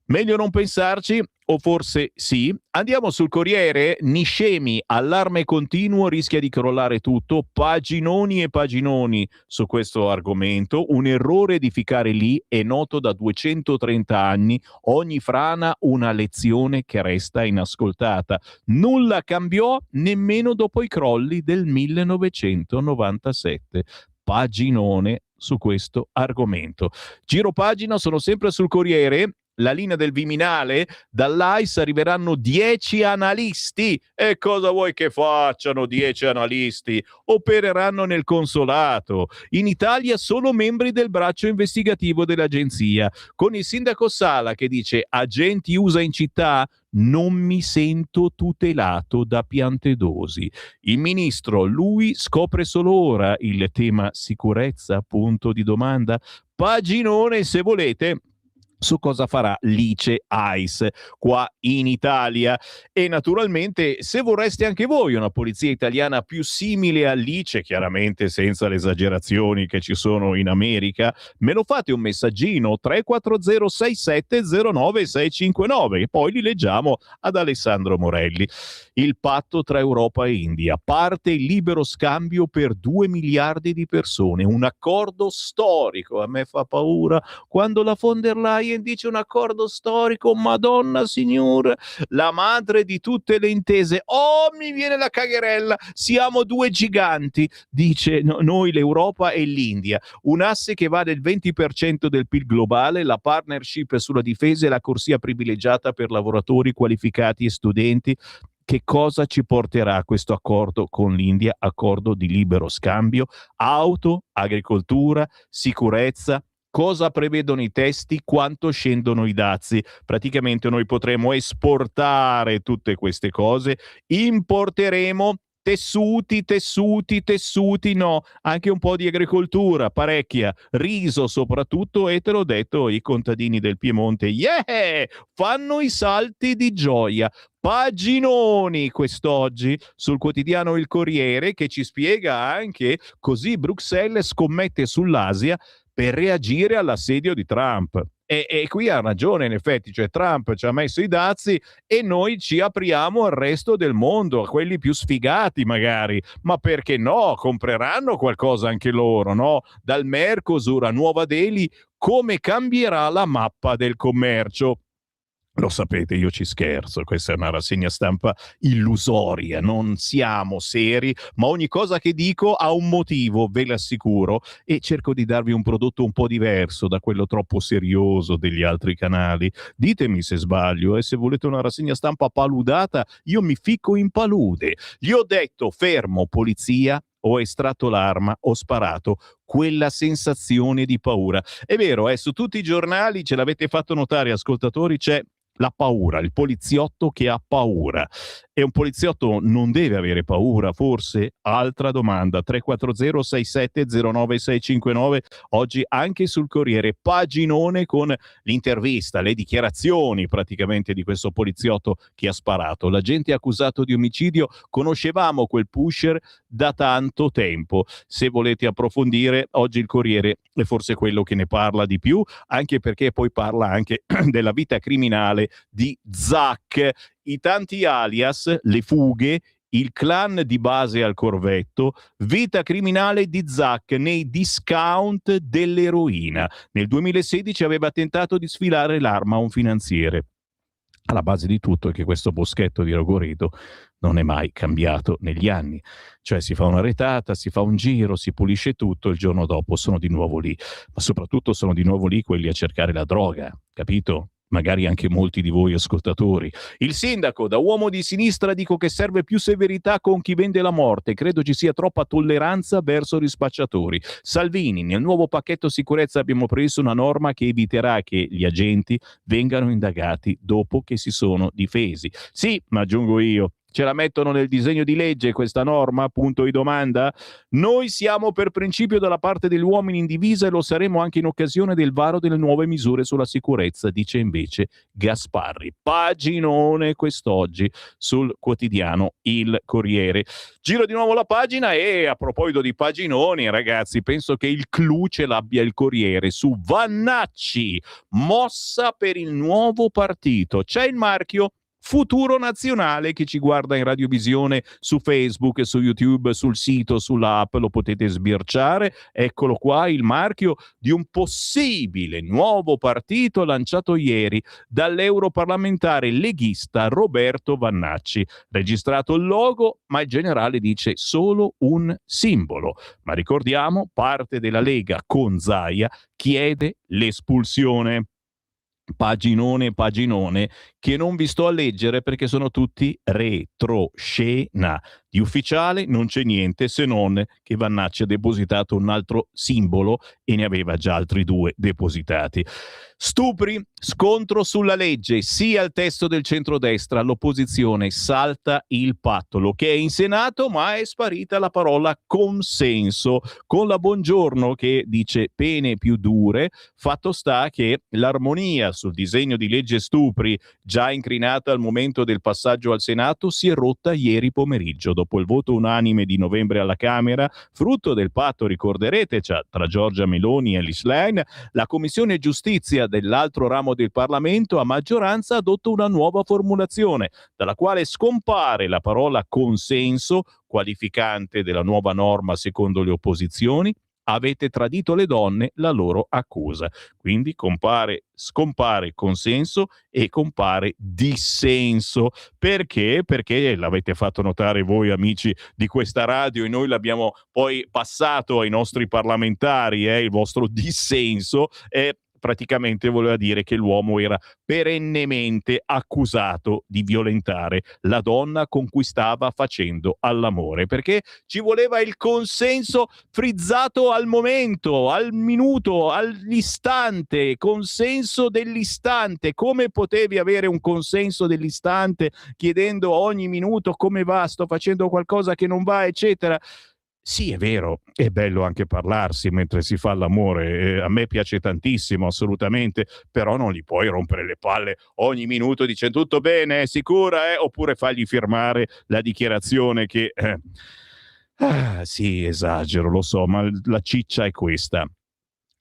Meglio non pensarci, o forse sì. Andiamo sul Corriere. Niscemi, allarme continuo, rischia di crollare tutto. Paginoni e paginoni su questo argomento. Un errore edificare lì è noto da 230 anni. Ogni frana una lezione che resta inascoltata. Nulla cambiò nemmeno dopo i crolli del 1997. Paginone su questo argomento. Giro pagina, sono sempre sul Corriere. la linea del Viminale, dall'AIS arriveranno 10 analisti. E cosa vuoi che facciano 10 analisti? Opereranno nel consolato. In Italia solo membri del braccio investigativo dell'agenzia. Con il sindaco Sala che dice agenti USA in città, non mi sento tutelato da Piantedosi. Il ministro, lui scopre solo ora il tema sicurezza, punto di domanda. Paginone, se volete, su cosa farà l'ICE AIS qua in Italia. E naturalmente, se vorreste anche voi una polizia italiana più simile all'ICE, chiaramente senza le esagerazioni che ci sono in America, me lo fate un messaggino 340670969 e poi li leggiamo ad Alessandro Morelli. Il patto tra Europa e India. Parte il libero scambio per 2 miliardi di persone, un accordo storico. A me fa paura quando la von der Leyen dice un accordo storico, Madonna signora, la madre di tutte le intese. Oh, mi viene la cagherella, siamo due giganti, dice noi, l'Europa e l'India, un asse che vale il 20% del PIL globale, la partnership sulla difesa e la corsia privilegiata per lavoratori qualificati e studenti. Che cosa ci porterà questo accordo con l'India, accordo di libero scambio? Auto, agricoltura, sicurezza. Cosa prevedono i testi? Quanto scendono i dazi? Praticamente noi potremo esportare tutte queste cose, importeremo tessuti, no, anche un po' di agricoltura, parecchia, riso soprattutto, e te l'ho detto, i contadini del Piemonte, fanno i salti di gioia. Paginoni quest'oggi sul quotidiano Il Corriere, che ci spiega anche così Bruxelles scommette sull'Asia per reagire all'assedio di Trump. E qui ha ragione, in effetti, cioè Trump ci ha messo i dazi e noi ci apriamo al resto del mondo, a quelli più sfigati magari, ma perché no? Compreranno qualcosa anche loro, no? Dal Mercosur a Nuova Delhi, come cambierà la mappa del commercio? Lo sapete, io ci scherzo, questa è una rassegna stampa illusoria, non siamo seri, ma ogni cosa che dico ha un motivo, ve l'assicuro, e cerco di darvi un prodotto un po' diverso da quello troppo serioso degli altri canali. Ditemi se sbaglio, e se volete una rassegna stampa paludata, io mi ficco in palude. Gli ho detto fermo, polizia, ho estratto l'arma, ho sparato. Quella sensazione di paura. È vero, su tutti i giornali, ce l'avete fatto notare, ascoltatori, c'è la paura, il poliziotto che ha paura. E un poliziotto non deve avere paura, forse? Altra domanda, 340-6709-659, oggi anche sul Corriere, paginone con l'intervista, le dichiarazioni praticamente di questo poliziotto che ha sparato. L'agente accusato di omicidio, conoscevamo quel pusher da tanto tempo. Se volete approfondire, oggi il Corriere è forse quello che ne parla di più, anche perché poi parla anche della vita criminale di Zac, i tanti alias, le fughe, il clan di base al corvetto, vita criminale di Zac nei discount dell'eroina. Nel 2016 aveva tentato di sfilare l'arma a un finanziere. Alla base di tutto è che questo boschetto di Rogoredo non è mai cambiato negli anni. Cioè si fa una retata, si fa un giro, si pulisce tutto, il giorno dopo sono di nuovo lì. Ma soprattutto sono di nuovo lì quelli a cercare la droga, capito? Magari anche molti di voi ascoltatori. Il sindaco, da uomo di sinistra dico che serve più severità con chi vende la morte, credo ci sia troppa tolleranza verso rispacciatori. Salvini, nel nuovo pacchetto sicurezza abbiamo previsto una norma che eviterà che gli agenti vengano indagati dopo che si sono difesi. Sì, ma aggiungo io, ce la mettono nel disegno di legge questa norma? Punto di domanda? Noi siamo per principio dalla parte degli uomini in divisa e lo saremo anche in occasione del varo delle nuove misure sulla sicurezza, dice invece Gasparri. Paginone quest'oggi sul quotidiano Il Corriere. Giro di nuovo la pagina e a proposito di paginoni, ragazzi, penso che il clou ce l'abbia il Corriere su Vannacci, mossa per il nuovo partito. C'è il marchio Futuro Nazionale che ci guarda in radiovisione su Facebook, su YouTube, sul sito, sull'app, lo potete sbirciare. Eccolo qua il marchio di un possibile nuovo partito lanciato ieri dall'europarlamentare leghista Roberto Vannacci. Registrato il logo, ma il generale dice solo un simbolo. Ma ricordiamo, parte della Lega con Zaia chiede l'espulsione. paginone, che non vi sto a leggere perché sono tutti retroscena. Di ufficiale non c'è niente, se non che Vannacci ha depositato un altro simbolo e ne aveva già altri 2 depositati. Stupri, scontro sulla legge, sì al testo del centrodestra, l'opposizione salta il patto, che è in Senato, ma è sparita la parola consenso, con la Bongiorno che dice pene più dure. Fatto sta che l'armonia sul disegno di legge stupri, già incrinata al momento del passaggio al Senato, si è rotta ieri pomeriggio, dopo il voto unanime di novembre alla Camera, frutto del patto, ricorderete, tra Giorgia Meloni e Elly Schlein. La Commissione Giustizia dell'altro ramo del Parlamento a maggioranza adotta una nuova formulazione, dalla quale scompare la parola consenso, qualificante della nuova norma secondo le opposizioni. Avete tradito le donne, la loro accusa. Quindi scompare consenso e compare dissenso. Perché? Perché l'avete fatto notare voi, amici di questa radio, e noi l'abbiamo poi passato ai nostri parlamentari, il vostro dissenso praticamente voleva dire che l'uomo era perennemente accusato di violentare la donna con cui stava facendo all'amore, perché ci voleva il consenso frizzato al momento, al minuto, all'istante, consenso dell'istante. Come potevi avere un consenso dell'istante chiedendo ogni minuto come va, sto facendo qualcosa che non va, eccetera? Sì, è vero, è bello anche parlarsi mentre si fa l'amore, a me piace tantissimo, assolutamente, però non gli puoi rompere le palle ogni minuto dicendo tutto bene, è sicura, oppure fargli firmare la dichiarazione che... sì, esagero, lo so, ma la ciccia è questa.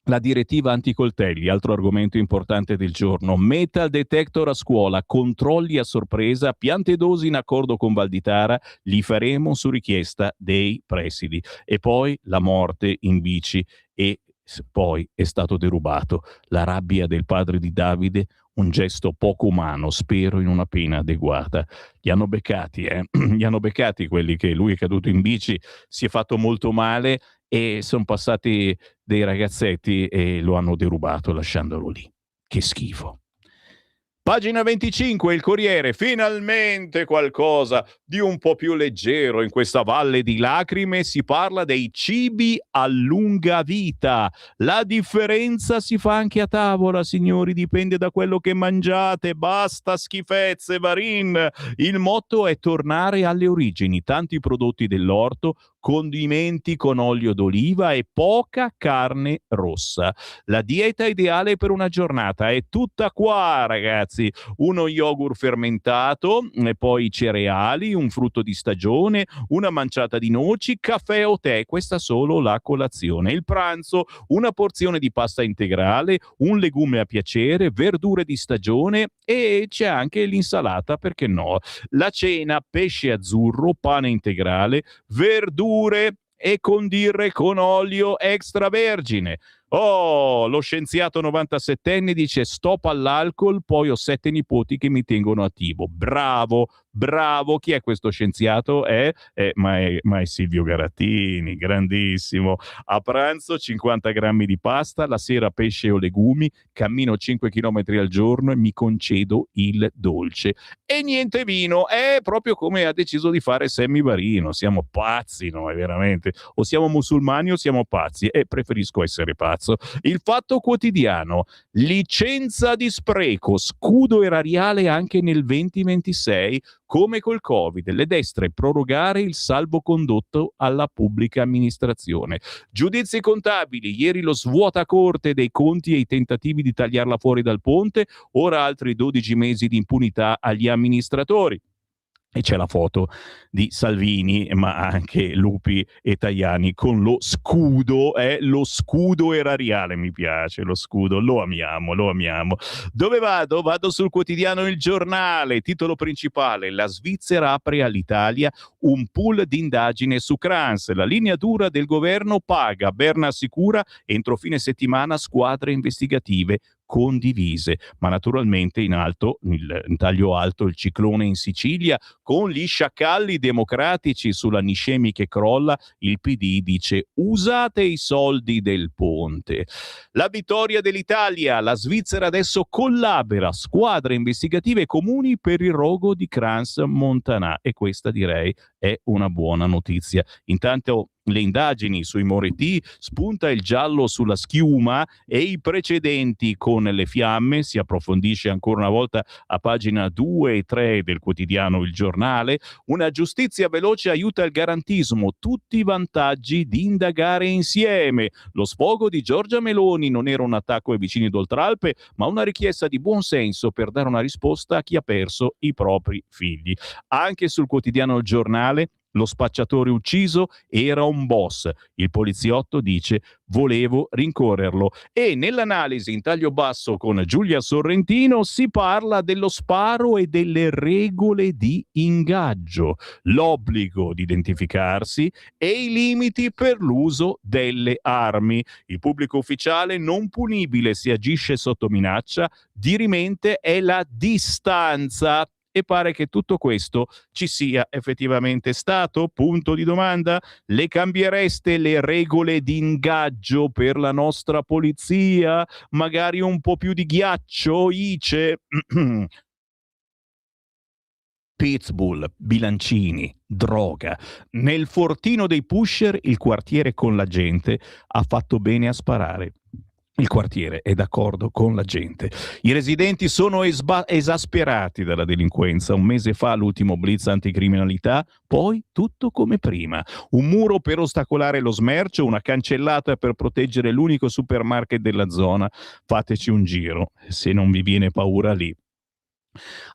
La direttiva anticoltelli, altro argomento importante del giorno. Metal detector a scuola, controlli a sorpresa, piante dosi in accordo con Valditara, li faremo su richiesta dei presidi. E poi la morte in bici e poi è stato derubato. La rabbia del padre di Davide, un gesto poco umano, spero in una pena adeguata. Li hanno beccati, Li hanno beccati quelli che lui è caduto in bici, si è fatto molto male e sono passati dei ragazzetti e lo hanno derubato lasciandolo lì. Che schifo. Pagina 25, il Corriere, finalmente qualcosa di un po' più leggero in questa valle di lacrime, si parla dei cibi a lunga vita. La differenza si fa anche a tavola, signori, dipende da quello che mangiate, basta schifezze, Varin. Il motto è tornare alle origini, tanti prodotti dell'orto, condimenti con olio d'oliva e poca carne rossa. La dieta ideale per una giornata è tutta qua, ragazzi. Uno yogurt fermentato, e poi cereali, un frutto di stagione, una manciata di noci, caffè o tè. Questa solo la colazione. Il pranzo, una porzione di pasta integrale, un legume a piacere, verdure di stagione e c'è anche l'insalata, perché no? La cena, pesce azzurro, pane integrale, verdure e condire con olio extravergine. Oh, lo scienziato 97enne dice stop all'alcol, poi ho 7 nipoti che mi tengono attivo. Bravo, bravo. Chi è questo scienziato? Ma è Silvio Garattini, grandissimo. A pranzo 50 grammi di pasta, la sera pesce o legumi, cammino 5 chilometri al giorno e mi concedo il dolce. E niente vino, è proprio come ha deciso di fare Sammy Varin. Siamo pazzi noi, veramente. O siamo musulmani o siamo pazzi, e preferisco essere pazzo. Il Fatto Quotidiano, licenza di spreco, scudo erariale anche nel 2026, come col Covid, le destre prorogare il salvocondotto alla pubblica amministrazione. Giudizi contabili, ieri lo svuotacorte dei conti e i tentativi di tagliarla fuori dal ponte, ora altri 12 mesi di impunità agli amministratori. E c'è la foto di Salvini, ma anche Lupi e Tajani con lo scudo erariale, mi piace lo scudo, lo amiamo. Dove vado? Vado sul quotidiano Il Giornale, titolo principale, la Svizzera apre all'Italia un pool d'indagine su Kranz, la linea dura del governo paga, Berna assicura entro fine settimana squadre investigative condivise. Ma naturalmente in taglio alto, il ciclone in Sicilia, con gli sciacalli democratici sulla Niscemi che crolla. Il PD dice: usate i soldi del ponte. La vittoria dell'Italia, la Svizzera adesso collabora, squadre investigative comuni per il rogo di Crans-Montana, e questa direi è una buona notizia. Intanto le indagini sui Moretti, spunta il giallo sulla schiuma e i precedenti con le fiamme, si approfondisce ancora una volta a pagina 2 e 3 del quotidiano Il Giornale. Una giustizia veloce aiuta il garantismo, tutti i vantaggi di indagare insieme. Lo sfogo di Giorgia Meloni non era un attacco ai vicini d'Oltralpe, ma una richiesta di buon senso per dare una risposta a chi ha perso i propri figli. Anche sul quotidiano Il Giornale, lo spacciatore ucciso era un boss. Il poliziotto dice: volevo rincorrerlo. E nell'analisi in taglio basso con Giulia Sorrentino si parla dello sparo e delle regole di ingaggio, l'obbligo di identificarsi e i limiti per l'uso delle armi. Il pubblico ufficiale non punibile se agisce sotto minaccia, dirimente è la distanza. E pare che tutto questo ci sia effettivamente stato? Punto di domanda. Le cambiereste le regole di ingaggio per la nostra polizia? Magari un po' più di ghiaccio, Ice? Pitbull, bilancini, droga. Nel fortino dei pusher il quartiere con la gente ha fatto bene a sparare. Il quartiere è d'accordo con la gente. I residenti sono esasperati dalla delinquenza. Un mese fa l'ultimo blitz anticriminalità, poi tutto come prima. Un muro per ostacolare lo smercio, una cancellata per proteggere l'unico supermarket della zona. Fateci un giro, se non vi viene paura lì.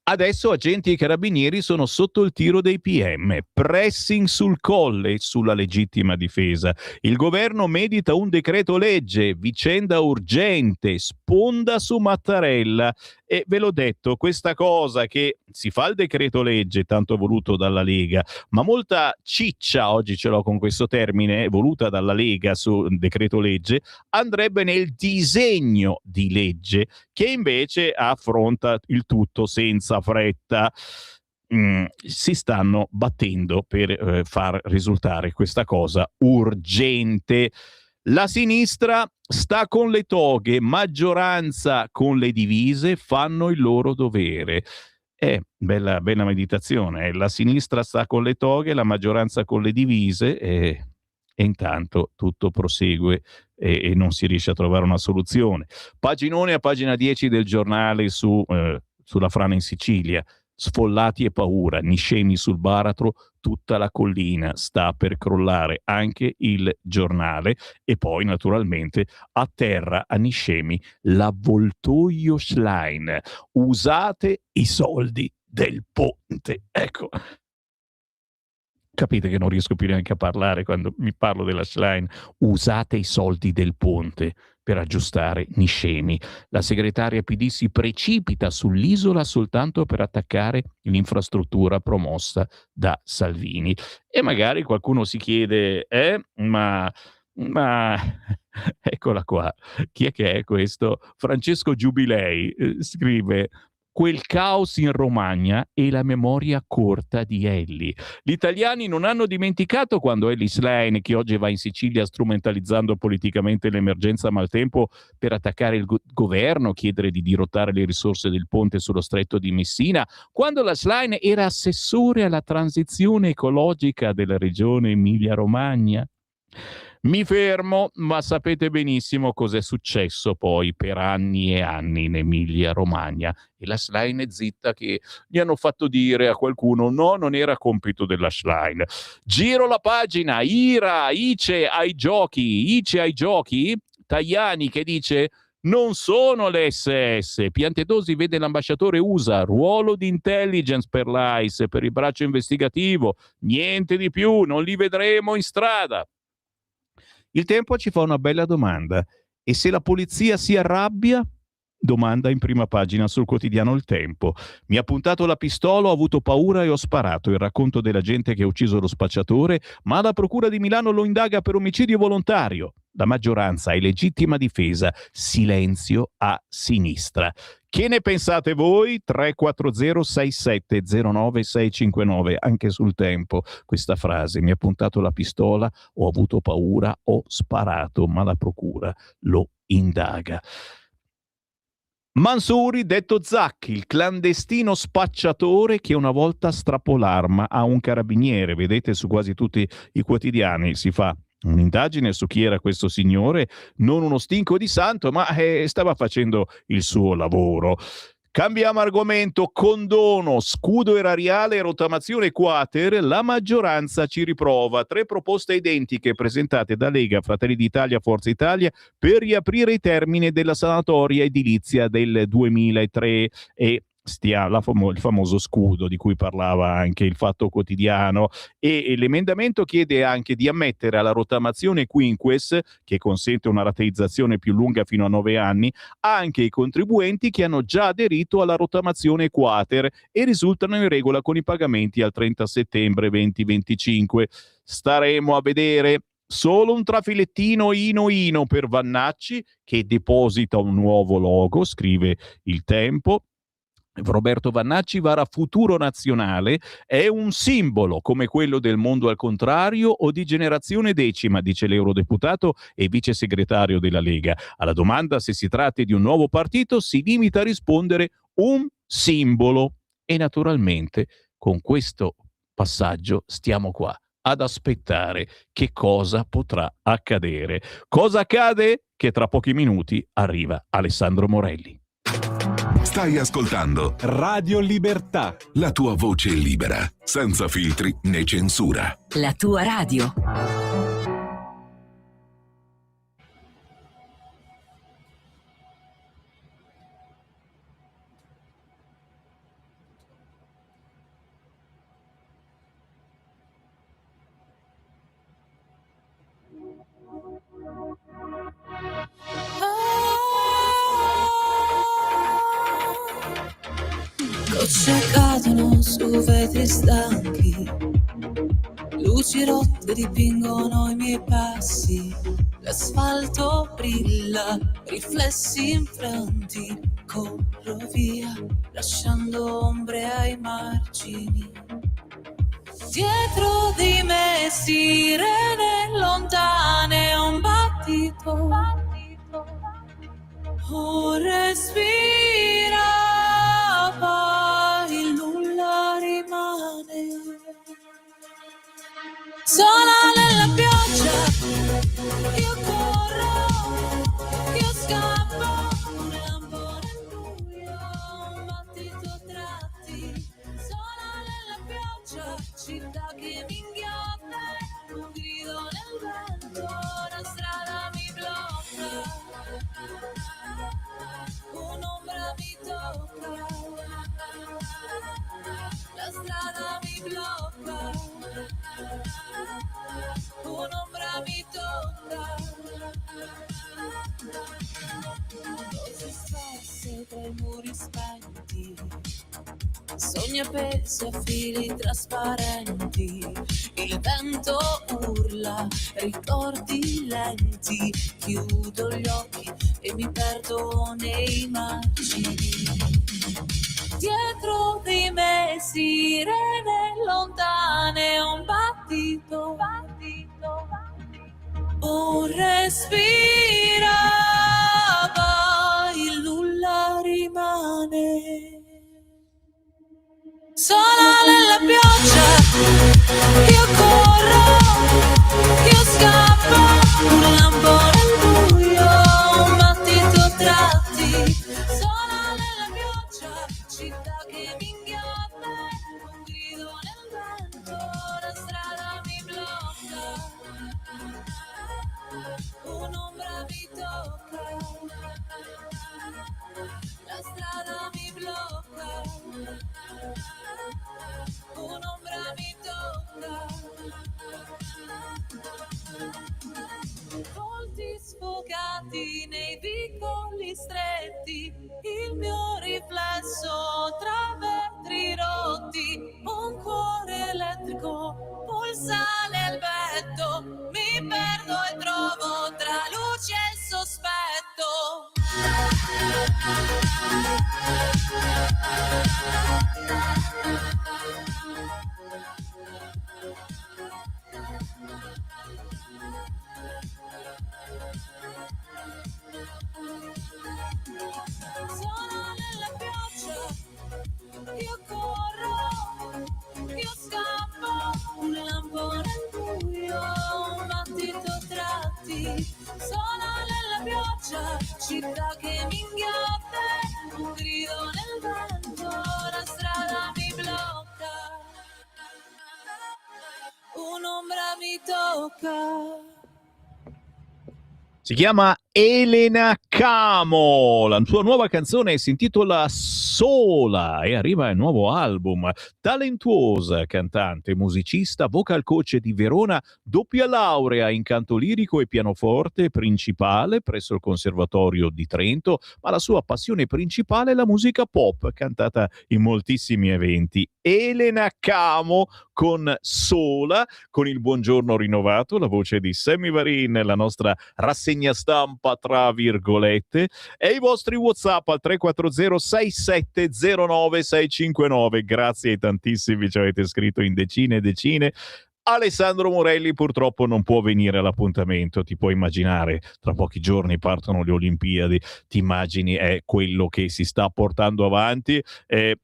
Adesso agenti e carabinieri sono sotto il tiro dei PM, pressing sul Colle sulla legittima difesa. Il governo medita un decreto legge, vicenda urgente, sponda su Mattarella. E ve l'ho detto, questa cosa che si fa il decreto legge tanto voluto dalla Lega, ma molta ciccia, oggi ce l'ho con questo termine, voluta dalla Lega su decreto legge, andrebbe nel disegno di legge, che invece affronta il tutto senza fretta. Si stanno battendo per far risultare questa cosa urgente. La sinistra sta con le toghe, maggioranza con le divise, fanno il loro dovere. Bella meditazione. La sinistra sta con le toghe, la maggioranza con le divise e intanto tutto prosegue e non si riesce a trovare una soluzione. Paginone a pagina 10 del Giornale sulla frana in Sicilia. Sfollati e paura, Niscemi sul baratro, tutta la collina sta per crollare, anche Il Giornale. E poi naturalmente a terra a Niscemi l'avvoltoio Schlein, usate i soldi del ponte. Ecco, capite che non riesco più neanche a parlare quando mi parlo della Schlein. Usate i soldi del ponte per aggiustare Niscemi. La segretaria PD si precipita sull'isola soltanto per attaccare l'infrastruttura promossa da Salvini. E magari qualcuno si chiede, ma eccola qua, chi è che è questo? Francesco Giubilei scrive: quel caos in Romagna e la memoria corta di Elly. Gli italiani non hanno dimenticato quando Elly Schlein, che oggi va in Sicilia strumentalizzando politicamente l'emergenza maltempo per attaccare il governo, chiedere di dirottare le risorse del ponte sullo stretto di Messina, quando la Schlein era assessore alla transizione ecologica della regione Emilia-Romagna. Mi fermo, ma sapete benissimo cos'è successo poi per anni e anni in Emilia-Romagna. E la Schlein è zitta, che gli hanno fatto dire a qualcuno: no, non era compito della Schlein. Giro la pagina, Ice ai giochi, Tajani che dice: non sono le SS. Piantedosi vede l'ambasciatore USA, ruolo di intelligence per l'AIS, per il braccio investigativo, niente di più, non li vedremo in strada. Il Tempo ci fa una bella domanda: e se la polizia si arrabbia? Domanda in prima pagina sul quotidiano Il Tempo. Mi ha puntato la pistola, ho avuto paura e ho sparato. Il racconto della gente che ha ucciso lo spacciatore, ma la procura di Milano lo indaga per omicidio volontario. la maggioranza è legittima difesa, silenzio a sinistra. Che ne pensate voi? 340 6709 659. Anche sul Tempo questa frase: mi ha puntato la pistola, ho avuto paura, ho sparato, ma la procura lo indaga. Mansouri, detto Zacchi, il clandestino spacciatore che una volta strappò l'arma a un carabiniere. Vedete, su quasi tutti i quotidiani si fa un'indagine su chi era questo signore, non uno stinco di santo, ma stava facendo il suo lavoro. Cambiamo argomento: condono, scudo erariale e rottamazione quater. La maggioranza ci riprova. 3 proposte identiche presentate da Lega, Fratelli d'Italia, Forza Italia per riaprire i termini della sanatoria edilizia del 2003 e il famoso scudo di cui parlava anche il Fatto Quotidiano, e l'emendamento chiede anche di ammettere alla rottamazione quinques, che consente una rateizzazione più lunga fino a 9 anni, anche i contribuenti che hanno già aderito alla rottamazione quater e risultano in regola con i pagamenti al 30 settembre 2025. Staremo a vedere. Solo un trafilettino ino per Vannacci, che deposita un nuovo logo, scrive il Tempo. Roberto Vannacci vara Futuro Nazionale, è un simbolo come quello del mondo al contrario o di Generazione Decima, dice l'eurodeputato e vice segretario della Lega. Alla domanda se si tratti di un nuovo partito si limita a rispondere un simbolo, e naturalmente con questo passaggio stiamo qua ad aspettare che cosa potrà accadere. Cosa accade? Che tra pochi minuti arriva Alessandro Morelli. Stai ascoltando Radio Libertà. la tua voce libera, senza filtri né censura. La tua radio. Gocce cadono su vetri stanchi, luci rotte dipingono i miei passi, l'asfalto brilla, riflessi infranti, corro via, lasciando ombre ai margini. Dietro di me sirene lontane, un battito, un respiro, poi il nulla rimane. Sola nella pioggia, io corro, io scappo, un lampo nel buio, un battito a tratti. Sola nella pioggia, città che mi inghiotte, un grido nel vento, una strada mi blocca, un'ombra mi tocca, la strada mi blocca, un'ombra mi tocca. Cose sparse tra i muri spenti, sogni appesi a fili trasparenti, il vento urla, ricordi lenti, chiudo gli occhi e mi perdo nei margini. Dietro di me sirene lontane, un battito, un respiro, poi il nulla rimane. Sola nella pioggia, io corro, io scappo, un lampo nel buio, un battito a tratti. Sola nella pioggia, città che mi inghiotte, un grido nel vento, la strada mi blocca, un'ombra mi tocca, la strada mi blocca, un'ombra mi tocca. Volti sfocati nei vicoli stretti, il mio riflesso tra vetri rotti, un cuore elettrico pulsa nel petto, mi perdo e trovo tra Sono nella pioggia, io corro, io scappo, un lampo nel buio, un battito a tratti. Sono nella pioggia, città che mi inghiotte, un grido nel vento, la strada mi blocca, un'ombra mi tocca. Si chiama Elena Camo, la sua nuova canzone si intitola Sola e arriva il nuovo album. Talentuosa cantante, musicista, vocal coach di Verona, doppia laurea in canto lirico e pianoforte principale presso il Conservatorio di Trento, ma la sua passione principale è la musica pop, cantata in moltissimi eventi. Elena Camo con Sola, con il buongiorno rinnovato, la voce di Sammy Varin, la nostra rassegna stampa tra virgolette, e i vostri WhatsApp al 340 6709 659. Grazie ai tantissimi, ci avete scritto in decine e decine. Alessandro Morelli purtroppo non può venire all'appuntamento, ti puoi immaginare, tra pochi giorni partono le Olimpiadi, ti immagini è quello che si sta portando avanti.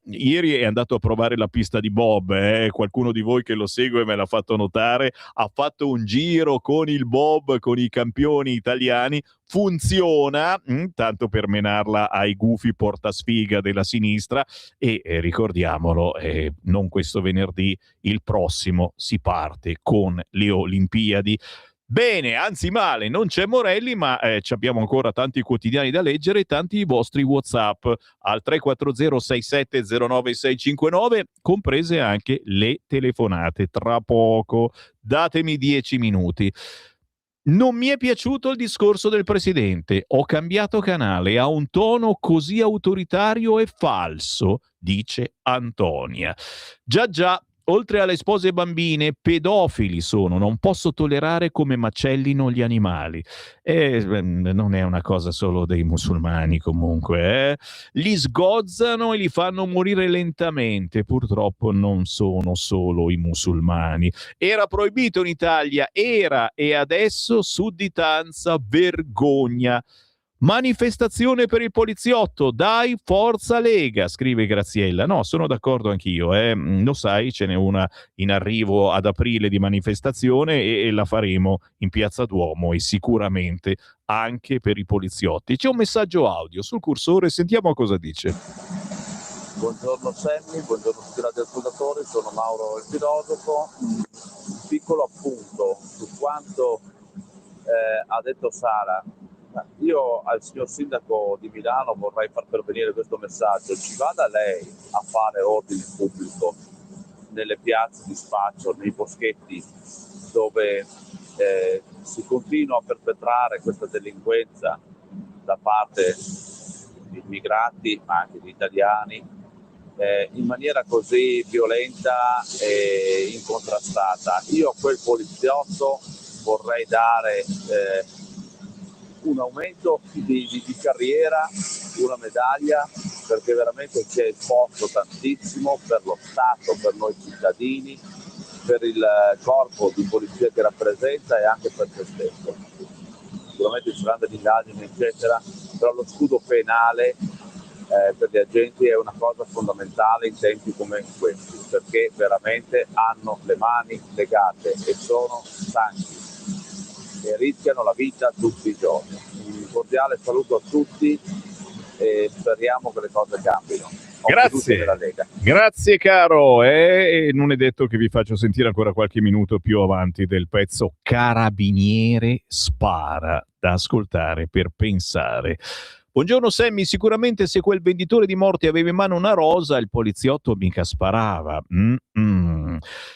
Ieri è andato a provare la pista di bob, qualcuno di voi che lo segue me l'ha fatto notare, ha fatto un giro con il bob, con i campioni italiani, funziona, tanto per menarla ai gufi portasfiga della sinistra, e ricordiamolo, non questo venerdì, il prossimo si parte con le Olimpiadi. Bene, anzi male, non c'è Morelli, ma abbiamo ancora tanti quotidiani da leggere e tanti vostri WhatsApp al 340 6709 659, comprese anche le telefonate. Tra poco, datemi 10 minuti. Non mi è piaciuto il discorso del presidente, ho cambiato canale, ha un tono così autoritario e falso, dice Antonia. Già, oltre alle spose bambine, pedofili sono, non posso tollerare come macellino gli animali. Non è una cosa solo dei musulmani comunque. Li sgozzano e li fanno morire lentamente, purtroppo non sono solo i musulmani. Era proibito in Italia, era, e adesso sudditanza, vergogna. Manifestazione per il poliziotto, dai, forza Lega, scrive Graziella. No, sono d'accordo anch'io, lo sai, ce n'è una in arrivo ad aprile di manifestazione e la faremo in Piazza Duomo, e sicuramente anche per i poliziotti. C'è un messaggio audio sul cursore, sentiamo cosa dice. Buongiorno Sammy, buongiorno a tutti i radioascoltatori, sono Mauro il filosofo. Un piccolo appunto su quanto ha detto Sara. Io al signor sindaco di Milano vorrei far pervenire questo messaggio: ci vada lei a fare ordine pubblico nelle piazze di spaccio, nei boschetti dove si continua a perpetrare questa delinquenza da parte di immigrati ma anche di italiani in maniera così violenta e incontrastata. Io a quel poliziotto vorrei dare un aumento di carriera, una medaglia, perché veramente si è esposto tantissimo per lo Stato, per noi cittadini, per il corpo di polizia che rappresenta e anche per se stesso. Sicuramente ci saranno delle indagini eccetera, però lo scudo penale per gli agenti è una cosa fondamentale in tempi come questi, perché veramente hanno le mani legate e sono stanchi e rischiano la vita tutti i giorni. Un cordiale saluto a tutti e speriamo che le cose cambino. Grazie caro, e non è detto che vi faccio sentire ancora qualche minuto più avanti del pezzo Carabiniere spara, da ascoltare per pensare. Buongiorno Sammy, sicuramente se quel venditore di morti aveva in mano una rosa, il poliziotto mica sparava.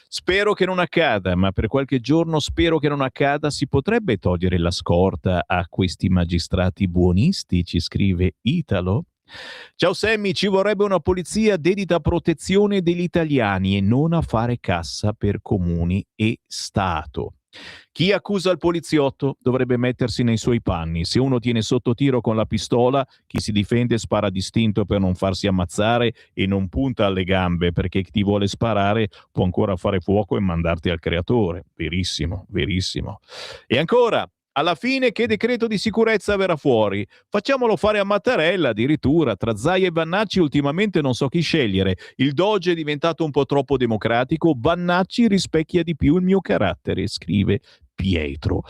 Spero che non accada, ma per qualche giorno spero che non accada. Si potrebbe togliere la scorta a questi magistrati buonisti, ci scrive Italo. Ciao Sammy, ci vorrebbe una polizia dedita a protezione degli italiani e non a fare cassa per comuni e Stato. Chi accusa il poliziotto dovrebbe mettersi nei suoi panni. Se uno tiene sotto tiro con la pistola, chi si difende spara distinto per non farsi ammazzare e non punta alle gambe, perché chi ti vuole sparare può ancora fare fuoco e mandarti al creatore. Verissimo, verissimo. E ancora, alla fine che decreto di sicurezza verrà fuori? Facciamolo fare a Mattarella addirittura. Tra Zaia e Vannacci ultimamente non so chi scegliere. Il Doge è diventato un po' troppo democratico, Vannacci rispecchia di più il mio carattere, scrive Pietro.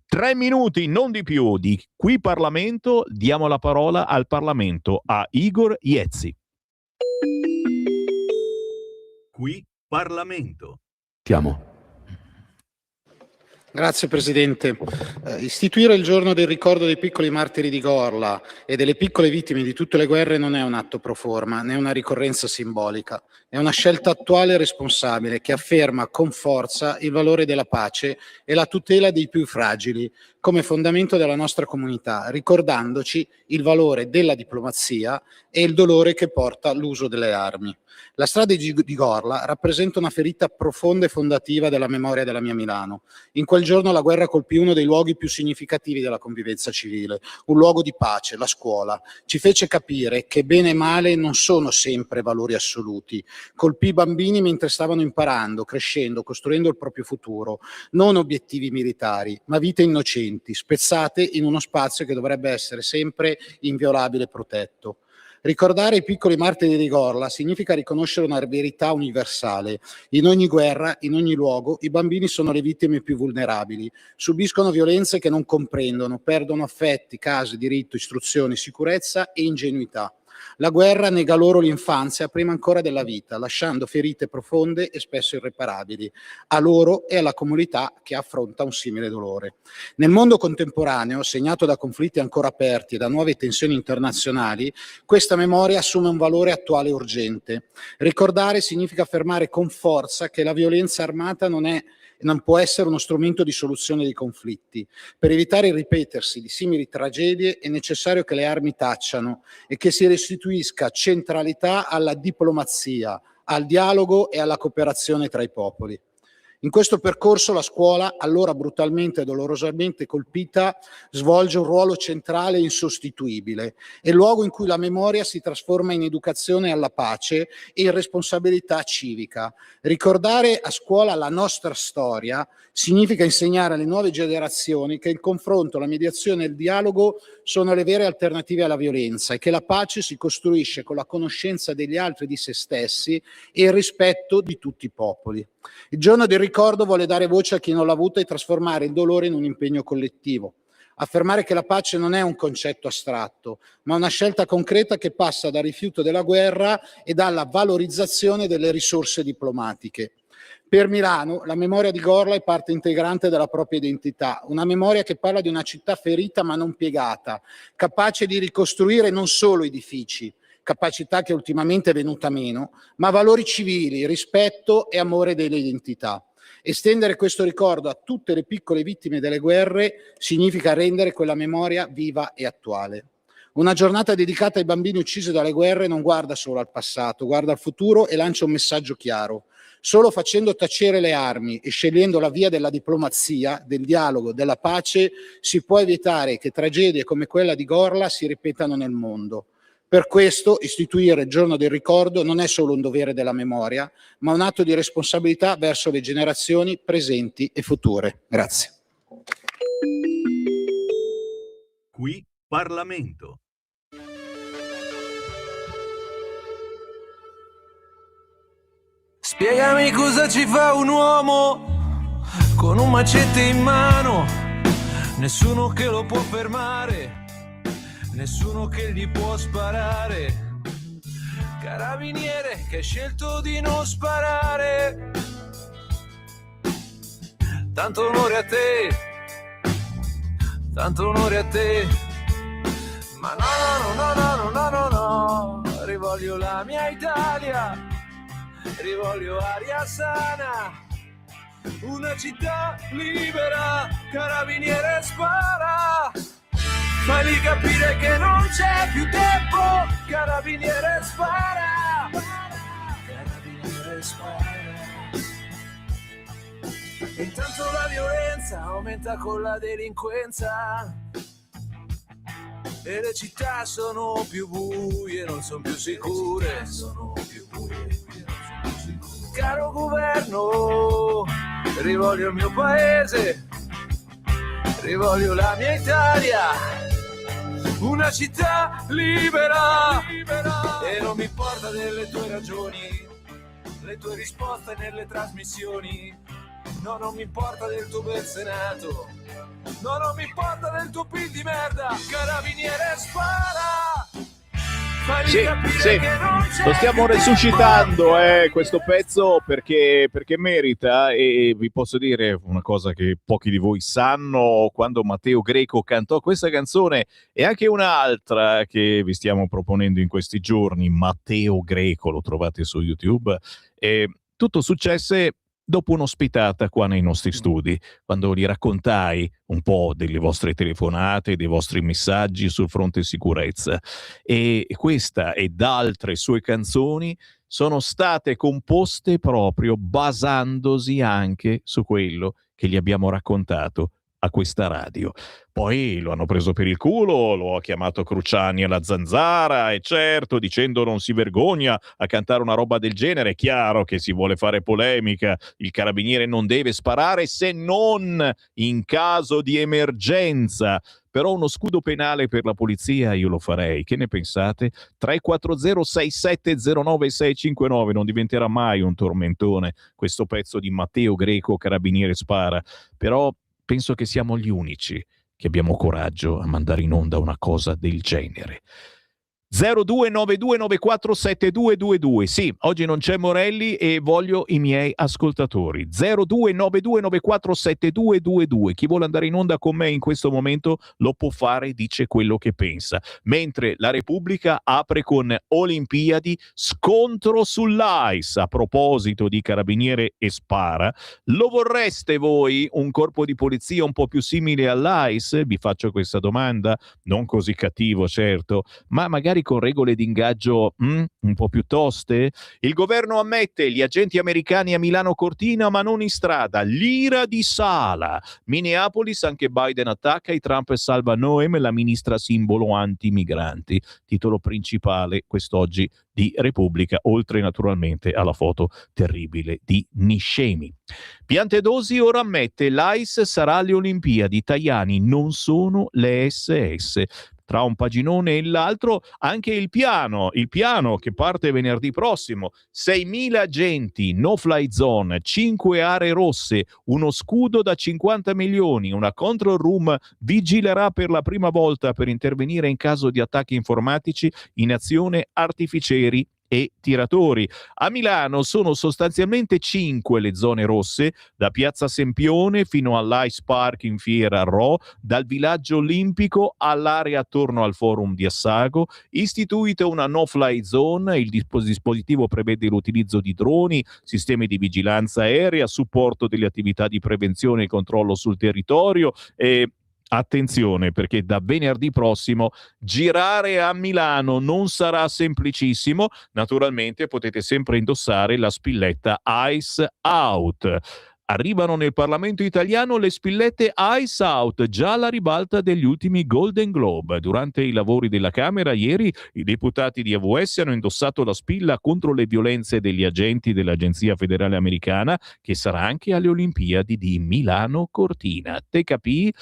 3 minuti, non di più, di Qui Parlamento. Diamo la parola al Parlamento, a Igor Iezzi. Qui Parlamento. Grazie Presidente. Istituire il giorno del ricordo dei piccoli martiri di Gorla e delle piccole vittime di tutte le guerre non è un atto pro forma, né una ricorrenza simbolica. È una scelta attuale e responsabile che afferma con forza il valore della pace e la tutela dei più fragili come fondamento della nostra comunità, ricordandoci il valore della diplomazia e il dolore che porta l'uso delle armi. La strage di Gorla rappresenta una ferita profonda e fondativa della memoria della mia Milano. In quel giorno la guerra colpì uno dei luoghi più significativi della convivenza civile, un luogo di pace, la scuola. Ci fece capire che bene e male non sono sempre valori assoluti. Colpì i bambini mentre stavano imparando, crescendo, costruendo il proprio futuro. Non obiettivi militari, ma vite innocenti, spezzate in uno spazio che dovrebbe essere sempre inviolabile e protetto. Ricordare i piccoli martiri di Gorla significa riconoscere una verità universale. In ogni guerra, in ogni luogo, i bambini sono le vittime più vulnerabili, subiscono violenze che non comprendono, perdono affetti, case, diritto, istruzione, sicurezza e ingenuità. La guerra nega loro l'infanzia prima ancora della vita, lasciando ferite profonde e spesso irreparabili, a loro e alla comunità che affronta un simile dolore. Nel mondo contemporaneo, segnato da conflitti ancora aperti e da nuove tensioni internazionali, questa memoria assume un valore attuale e urgente. Ricordare significa affermare con forza che la violenza armata non può essere uno strumento di soluzione dei conflitti. Per evitare il ripetersi di simili tragedie è necessario che le armi tacciano e che si restituisca centralità alla diplomazia, al dialogo e alla cooperazione tra i popoli. In questo percorso la scuola, allora brutalmente e dolorosamente colpita, svolge un ruolo centrale e insostituibile. È il luogo in cui la memoria si trasforma in educazione alla pace e in responsabilità civica. Ricordare a scuola la nostra storia significa insegnare alle nuove generazioni che il confronto, la mediazione e il dialogo sono le vere alternative alla violenza e che la pace si costruisce con la conoscenza degli altri e di se stessi e il rispetto di tutti i popoli. Il giorno del ricordo vuole dare voce a chi non l'ha avuta e trasformare il dolore in un impegno collettivo. Affermare che la pace non è un concetto astratto, ma una scelta concreta che passa dal rifiuto della guerra e dalla valorizzazione delle risorse diplomatiche. Per Milano la memoria di Gorla è parte integrante della propria identità, una memoria che parla di una città ferita ma non piegata, capace di ricostruire non solo edifici, capacità che ultimamente è venuta meno, ma valori civili, rispetto e amore delle identità. Estendere questo ricordo a tutte le piccole vittime delle guerre significa rendere quella memoria viva e attuale. Una giornata dedicata ai bambini uccisi dalle guerre non guarda solo al passato, guarda al futuro e lancia un messaggio chiaro. Solo facendo tacere le armi e scegliendo la via della diplomazia, del dialogo, della pace, si può evitare che tragedie come quella di Gorla si ripetano nel mondo. Per questo istituire il giorno del ricordo non è solo un dovere della memoria, ma un atto di responsabilità verso le generazioni presenti e future. Grazie. Qui Parlamento. Spiegami cosa ci fa un uomo con un macete in mano, nessuno che lo può fermare, nessuno che gli può sparare. Carabiniere che ha scelto di non sparare. Tanto onore a te, tanto onore a te. Ma no, no, no, no, no, no, no, no. Rivoglio la mia Italia, rivoglio aria sana, una città libera. Carabiniere spara, fagli capire che non c'è più tempo. Carabiniere spara, carabiniere spara. Intanto la violenza violenza aumenta con la delinquenza e le città sono più buie, non sono più sicure. Caro governo, rivoglio il mio paese, rivoglio la mia Italia, una città libera. E non mi importa delle tue ragioni, le tue risposte nelle trasmissioni. No, non mi importa del tuo bel Senato, no, non mi importa del tuo PIL di merda. Carabiniere spara, fagli Sì, capire sì, che non c'è lo stiamo più resuscitando tempo. questo pezzo perché merita, e vi posso dire una cosa che pochi di voi sanno: quando Matteo Greco cantò questa canzone e anche un'altra che vi stiamo proponendo in questi giorni, Matteo Greco, lo trovate su YouTube, tutto successe dopo un'ospitata qua nei nostri studi, quando gli raccontai un po' delle vostre telefonate, dei vostri messaggi sul fronte sicurezza. E questa ed altre sue canzoni sono state composte proprio basandosi anche su quello che gli abbiamo raccontato a questa radio. Poi lo hanno preso per il culo, lo ha chiamato Cruciani alla zanzara, e certo, dicendo non si vergogna a cantare una roba del genere. È chiaro che si vuole fare polemica, il carabiniere non deve sparare se non in caso di emergenza. Però uno scudo penale per la polizia io lo farei, che ne pensate? 34067096659, non diventerà mai un tormentone questo pezzo di Matteo Greco, Carabiniere spara, però penso che siamo gli unici che abbiamo coraggio a mandare in onda una cosa del genere. 0292947222. Sì, oggi non c'è Morelli e voglio i miei ascoltatori. 0292947222. Chi vuole andare in onda con me in questo momento lo può fare, dice quello che pensa. Mentre la Repubblica apre con Olimpiadi, scontro sull'AIS. A proposito di Carabiniere e spara, lo vorreste voi un corpo di polizia un po' più simile all'AIS? Vi faccio questa domanda, non così cattivo certo, ma magari con regole di ingaggio un po' più toste? Il governo ammette gli agenti americani a Milano Cortina ma non in strada. L'ira di Sala. Minneapolis, anche Biden attacca, i Trump salva Noem, la ministra simbolo anti-migranti. Titolo principale quest'oggi di Repubblica, oltre naturalmente alla foto terribile di Niscemi. Piantedosi ora ammette l'AIS sarà alle Olimpiadi, Tajani non sono le SS. Tra un paginone e l'altro anche il piano che parte venerdì prossimo, 6.000 agenti, no fly zone, 5 aree rosse, uno scudo da 50 milioni, una control room vigilerà per la prima volta per intervenire in caso di attacchi informatici, in azione artificieri e tiratori. A Milano sono sostanzialmente 5 le zone rosse, da Piazza Sempione fino all'Ice Park in Fiera Ro, dal villaggio olimpico all'area attorno al forum di Assago. Istituita una no-fly zone, il dispositivo prevede l'utilizzo di droni, sistemi di vigilanza aerea, supporto delle attività di prevenzione e controllo sul territorio e attenzione, perché da venerdì prossimo girare a Milano non sarà semplicissimo. Naturalmente potete sempre indossare la spilletta Ice Out. Arrivano nel Parlamento italiano le spillette Ice Out, già alla ribalta degli ultimi Golden Globe. Durante i lavori della Camera ieri i deputati di AVS hanno indossato la spilla contro le violenze degli agenti dell'Agenzia Federale Americana, che sarà anche alle Olimpiadi di Milano Cortina. Te capì?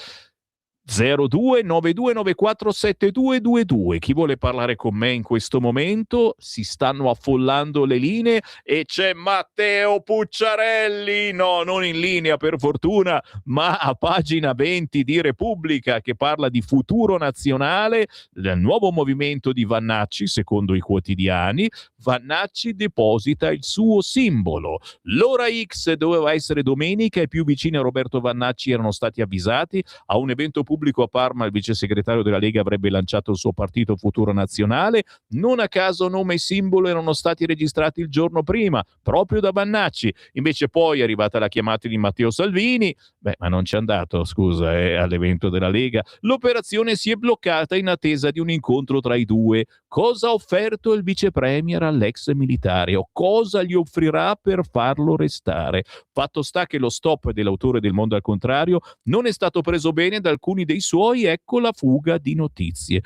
0292947222. Chi vuole parlare con me in questo momento? Si stanno affollando le linee e c'è Matteo Pucciarelli, no, non in linea per fortuna, ma a pagina 20 di Repubblica, che parla di futuro nazionale, del nuovo movimento di Vannacci. Secondo i quotidiani, Vannacci deposita il suo simbolo. L'ora X doveva essere domenica e più vicini a Roberto Vannacci erano stati avvisati. A un evento pubblico a Parma il vice segretario della Lega avrebbe lanciato il suo partito Futuro Nazionale. Non a caso nome e simbolo erano stati registrati il giorno prima, proprio da Vannacci. Invece poi è arrivata la chiamata di Matteo Salvini, ma non c'è andato, scusa, all'evento della Lega. L'operazione si è bloccata in attesa di un incontro tra i due. Cosa ha offerto il vice premier all'ex militare o cosa gli offrirà per farlo restare? Fatto sta che lo stop dell'autore del Mondo al Contrario non è stato preso bene da alcuni dei suoi, ecco la fuga di notizie.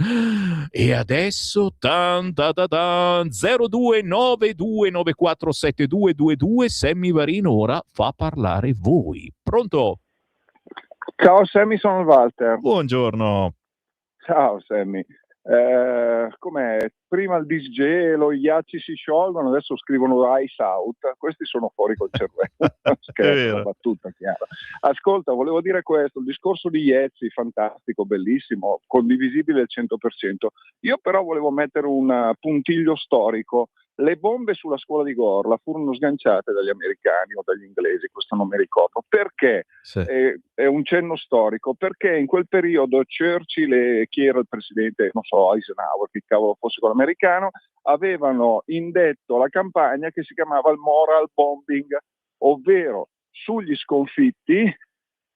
E adesso 0292947222 Sammy Varin ora fa parlare voi. Pronto? Ciao Sammy, sono il Walter. Buongiorno. Ciao Sammy. Com'è? Prima il disgelo e lo ghiacci si sciolgono, adesso scrivono ice out. Questi sono fuori col cervello. Scherzo, una battuta chiara. Ascolta, volevo dire questo, il discorso di Iezzi, fantastico, bellissimo, condivisibile al 100%. Io però volevo mettere un puntiglio storico. Le bombe sulla scuola di Gorla furono sganciate dagli americani o dagli inglesi, questo non mi ricordo. Perché? Sì. È un cenno storico, perché in quel periodo Churchill e chi era il presidente, non so, Eisenhower, che cavolo fosse quello americano, avevano indetto la campagna che si chiamava il moral bombing, ovvero sugli sconfitti,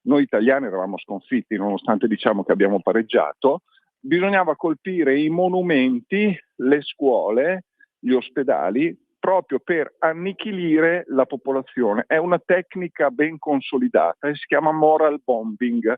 noi italiani eravamo sconfitti nonostante diciamo che abbiamo pareggiato, bisognava colpire i monumenti, le scuole, gli ospedali, proprio per annichilire la popolazione. È una tecnica ben consolidata e si chiama moral bombing.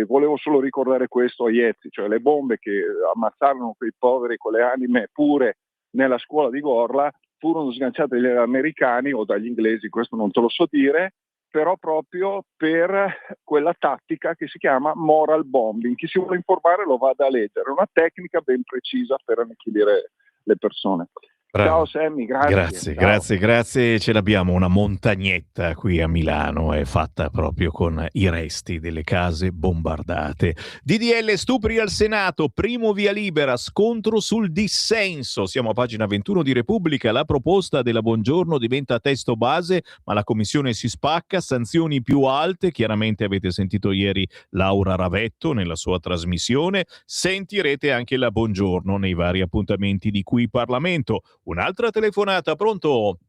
Volevo solo ricordare questo a Iezzi, cioè le bombe che ammazzarono quei poveri con le anime pure nella scuola di Gorla furono sganciate dagli americani o dagli inglesi, questo non te lo so dire, però proprio per quella tattica che si chiama moral bombing. Chi si vuole informare lo vada a leggere, è una tecnica ben precisa per annichilire le persone. Bravo. Ciao Sammy, grazie. Grazie, ce l'abbiamo una montagnetta qui a Milano, è fatta proprio con i resti delle case bombardate. DDL stupri al Senato, primo via libera, scontro sul dissenso, siamo a pagina 21 di Repubblica, la proposta della Bongiorno diventa testo base, ma la commissione si spacca, sanzioni più alte, chiaramente avete sentito ieri Laura Ravetto nella sua trasmissione, sentirete anche la Bongiorno nei vari appuntamenti di qui Parlamento. Un'altra telefonata, pronto?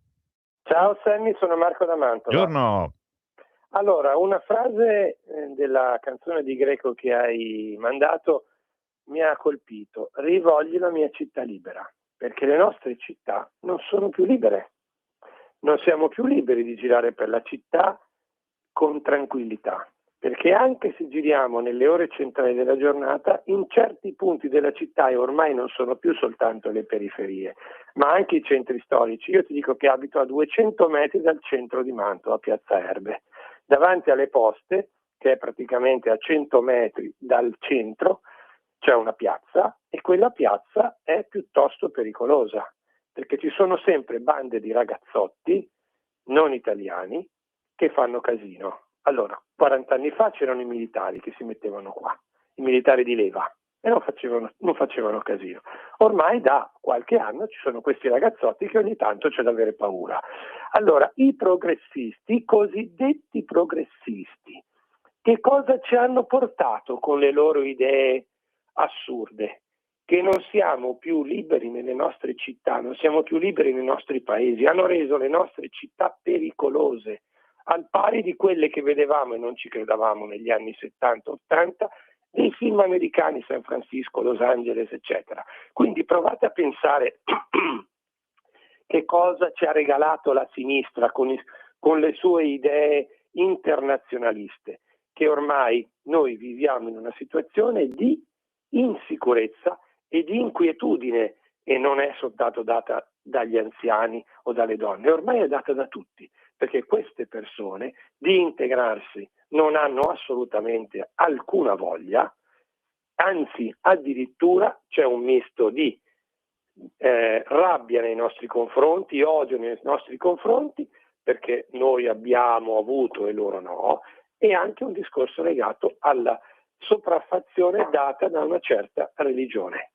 Ciao Sammy, sono Marco da Mantova. Buongiorno. Allora, una frase della canzone di Greco che hai mandato mi ha colpito. Rivoglio la mia città libera, perché le nostre città non sono più libere. Non siamo più liberi di girare per la città con tranquillità. Perché anche se giriamo nelle ore centrali della giornata, in certi punti della città, e ormai non sono più soltanto le periferie, ma anche i centri storici. Io ti dico che abito a 200 metri dal centro di Mantova, a Piazza Erbe, davanti alle poste, che è praticamente a 100 metri dal centro, c'è una piazza e quella piazza è piuttosto pericolosa, perché ci sono sempre bande di ragazzotti non italiani che fanno casino. Allora, 40 anni fa c'erano i militari che si mettevano qua, i militari di leva, e non facevano casino. Ormai da qualche anno ci sono questi ragazzotti che ogni tanto c'è da avere paura. Allora, i progressisti, i cosiddetti progressisti, che cosa ci hanno portato con le loro idee assurde? Che non siamo più liberi nelle nostre città, non siamo più liberi nei nostri paesi, hanno reso le nostre città pericolose, al pari di quelle che vedevamo e non ci credevamo negli anni 70-80 dei film americani, San Francisco, Los Angeles, eccetera. Quindi provate a pensare che cosa ci ha regalato la sinistra con le sue idee internazionaliste, che ormai noi viviamo in una situazione di insicurezza e di inquietudine, e non è soltanto data dagli anziani o dalle donne, ormai è data da tutti, perché queste persone di integrarsi non hanno assolutamente alcuna voglia, anzi addirittura c'è un misto di rabbia nei nostri confronti, odio nei nostri confronti, perché noi abbiamo avuto e loro no, e anche un discorso legato alla sopraffazione data da una certa religione.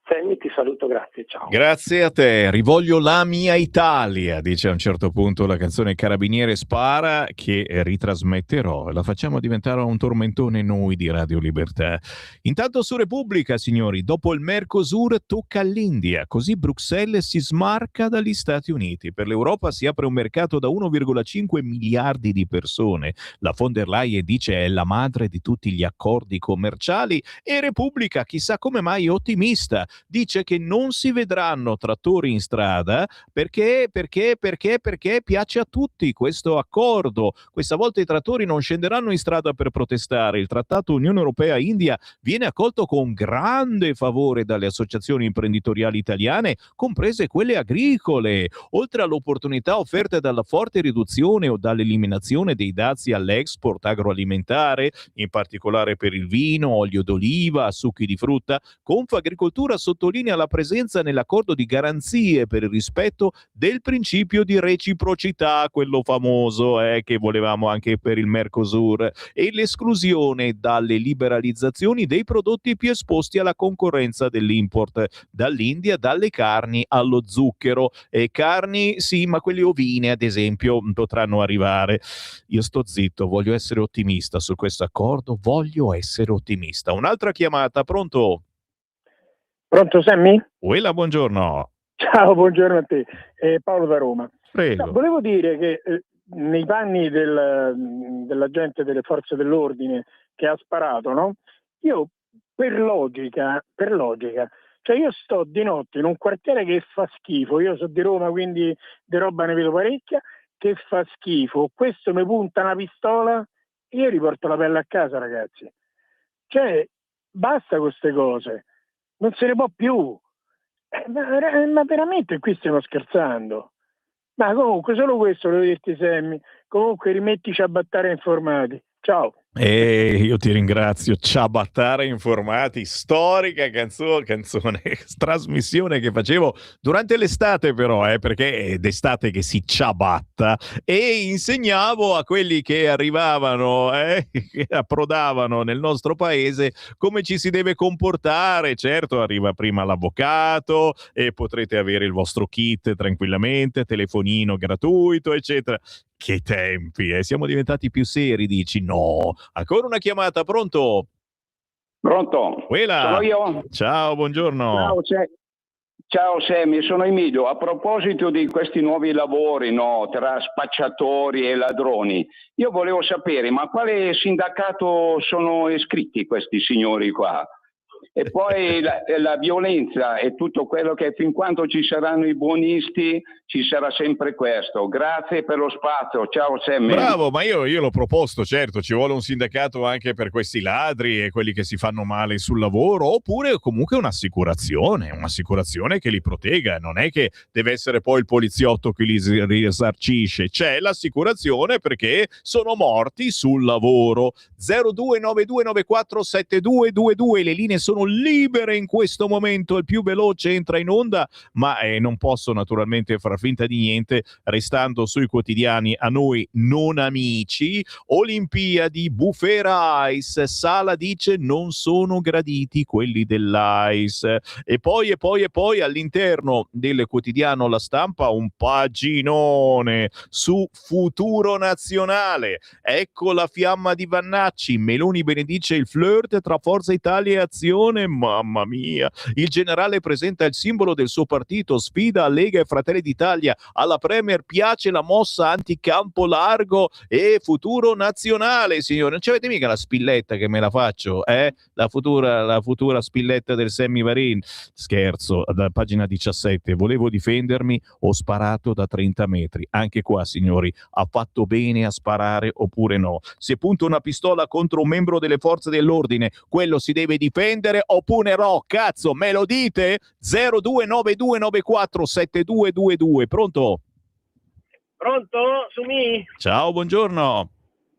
Sammy, ti saluto, grazie, ciao. Grazie a te, rivoglio la mia Italia, dice a un certo punto la canzone Carabiniere Spara, che ritrasmetterò. La facciamo diventare un tormentone noi di Radio Libertà. Intanto su Repubblica, signori, dopo il Mercosur tocca all'India, così Bruxelles si smarca dagli Stati Uniti. Per l'Europa si apre un mercato da 1,5 miliardi di persone. La von der Leyen dice è la madre di tutti gli accordi commerciali e Repubblica, chissà come mai, ottimista. Dice che non si vedranno trattori in strada perché piace a tutti questo accordo. Questa volta i trattori non scenderanno in strada per protestare. Il trattato Unione Europea-India viene accolto con grande favore dalle associazioni imprenditoriali italiane, comprese quelle agricole. Oltre all'opportunità offerte dalla forte riduzione o dall'eliminazione dei dazi all'export agroalimentare, in particolare per il vino, olio d'oliva, succhi di frutta, Confagricoltura sottolinea la presenza nell'accordo di garanzie per il rispetto del principio di reciprocità, quello famoso che volevamo anche per il Mercosur, e l'esclusione dalle liberalizzazioni dei prodotti più esposti alla concorrenza dell'import, dall'India, dalle carni allo zucchero. E carni sì, ma quelle ovine ad esempio potranno arrivare. Io sto zitto, voglio essere ottimista su questo accordo, voglio essere ottimista. Un'altra chiamata, pronto? Pronto Sammy? Uela, buongiorno. Ciao, buongiorno a te. Paolo da Roma. Prego. No, volevo dire che nei panni dell'agente delle forze dell'ordine che ha sparato, no? Io per logica, cioè io sto di notte in un quartiere che fa schifo, io sono di Roma quindi di roba ne vedo parecchia, che fa schifo, questo mi punta una pistola, io riporto la pelle a casa, ragazzi. Cioè, basta con queste cose. Non se ne può più, ma veramente qui stiamo scherzando. Ma comunque solo questo volevo dirti, Sammy. Comunque rimettici a battare informati. Ciao. Io ti ringrazio. Ciabattare informati, storica canzone, trasmissione che facevo durante l'estate, però, perché è d'estate che si ciabatta, e insegnavo a quelli che arrivavano, che approdavano nel nostro paese, come ci si deve comportare. Certo, arriva prima l'avvocato e potrete avere il vostro kit tranquillamente, telefonino gratuito, eccetera. Che tempi, siamo diventati più seri, dici? No. Ancora una chiamata, pronto? Pronto? Uela. Sono io? Ciao, buongiorno. Ciao Sammy, sono Emilio. A proposito di questi nuovi lavori, no, tra spacciatori e ladroni, io volevo sapere, ma quale sindacato sono iscritti questi signori qua? E poi la violenza e tutto quello che fin quando ci saranno i buonisti ci sarà sempre questo. Grazie per lo spazio, ciao Sammy. Bravo, ma io l'ho proposto, certo, ci vuole un sindacato anche per questi ladri e quelli che si fanno male sul lavoro, oppure comunque un'assicurazione che li protegga. Non è che deve essere poi il poliziotto che li risarcisce, c'è l'assicurazione perché sono morti sul lavoro. 0292947222, le linee sono libere in questo momento, il più veloce entra in onda, ma non posso naturalmente far finta di niente, restando sui quotidiani a noi non amici. Olimpiadi, bufera Ice, Sala dice non sono graditi quelli dell'Ice, e poi all'interno del quotidiano La Stampa un paginone su futuro nazionale. Ecco la fiamma di Vannacci, Meloni benedice il flirt tra Forza Italia e Azione, mamma mia. Il generale presenta il simbolo del suo partito, sfida Lega e Fratelli d'Italia. Alla Premier piace la mossa anticampo largo e futuro nazionale, signore. Non ci avete mica la spilletta che me la faccio, la futura spilletta del Sammy Varin? Scherzo, da pagina 17. Volevo difendermi, ho sparato da 30 metri. Anche qua, signori, ha fatto bene a sparare oppure no? Se punto una pistola contro un membro delle forze dell'ordine, quello si deve difendere oppure no? Cazzo, me lo dite? 0292947222. Pronto? Pronto? Sumi? Ciao, buongiorno.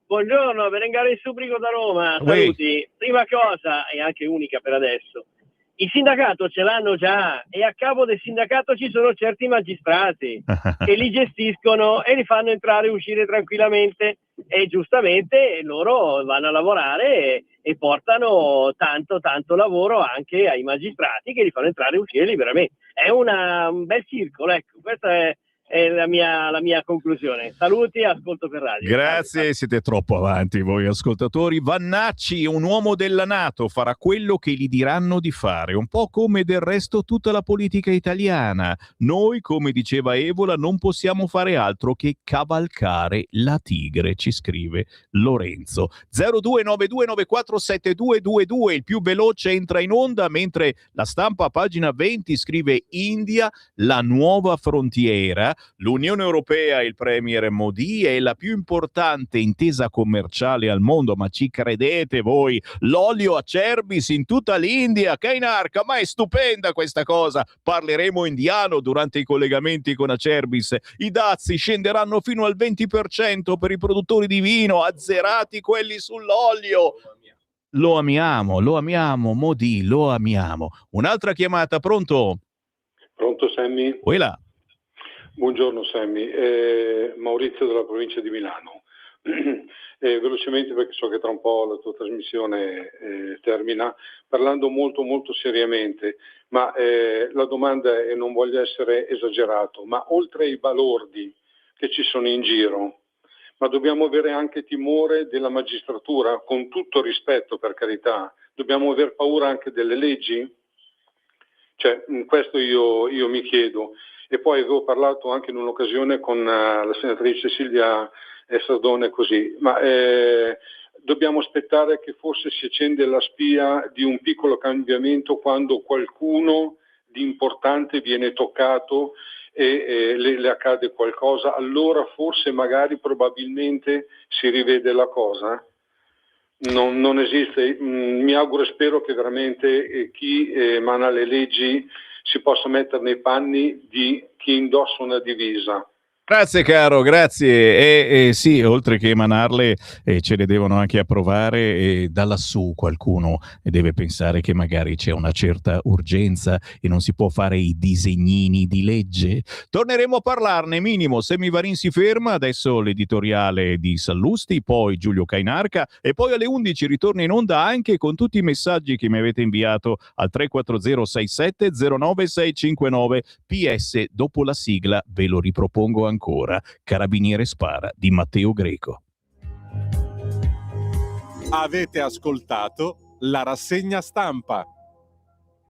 Buongiorno, Berengare Subrico da Roma. Saluti. Prima cosa, e anche unica per adesso, il sindacato ce l'hanno già e a capo del sindacato ci sono certi magistrati che li gestiscono e li fanno entrare e uscire tranquillamente, e giustamente loro vanno a lavorare e portano tanto lavoro anche ai magistrati che li fanno entrare e uscire liberamente. È un bel circolo, ecco, questa è la mia conclusione. Saluti e ascolto per radio. Grazie, siete troppo avanti voi ascoltatori. Vannacci, un uomo della NATO, farà quello che gli diranno di fare, un po' come del resto tutta la politica italiana. Noi, come diceva Evola, non possiamo fare altro che cavalcare la tigre, ci scrive Lorenzo. 0292947222, il più veloce entra in onda, mentre La Stampa a pagina 20 scrive: India, la nuova frontiera. L'Unione Europea, il premier Modi, è la più importante intesa commerciale al mondo, ma ci credete voi? L'olio a Cerbis in tutta l'India, Kainarka, ma è stupenda questa cosa. Parleremo indiano durante i collegamenti con Acerbis. I dazi scenderanno fino al 20% per i produttori di vino, azzerati quelli sull'olio. Lo amiamo, Modi, lo amiamo. Un'altra chiamata, pronto? Pronto Sammy? Uela. Buongiorno Sammy, Maurizio della provincia di Milano. Velocemente, perché so che tra un po' la tua trasmissione termina, parlando molto seriamente, ma la domanda è, non voglio essere esagerato, ma oltre ai balordi che ci sono in giro, ma dobbiamo avere anche timore della magistratura, con tutto rispetto, per carità, dobbiamo aver paura anche delle leggi? Cioè, questo io mi chiedo. E poi avevo parlato anche in un'occasione con la senatrice Silvia Sardone, così, ma dobbiamo aspettare che forse si accende la spia di un piccolo cambiamento quando qualcuno di importante viene toccato e le accade qualcosa, allora forse magari probabilmente si rivede la cosa? Non esiste, mi auguro e spero che veramente chi emana le leggi si possa mettere nei panni di chi indossa una divisa. Grazie caro, grazie. Sì, oltre che emanarle, ce le devono anche approvare, e da lassù qualcuno deve pensare che magari c'è una certa urgenza e non si può fare i disegnini di legge. Torneremo a parlarne, minimo. Semivarin si ferma, adesso l'editoriale di Sallusti, poi Giulio Cainarca, e poi alle 11 ritorna in onda anche con tutti i messaggi che mi avete inviato al 34067096959. PS, dopo la sigla ve lo ripropongo ancora. Carabiniere spara di Matteo Greco. Avete ascoltato la rassegna stampa.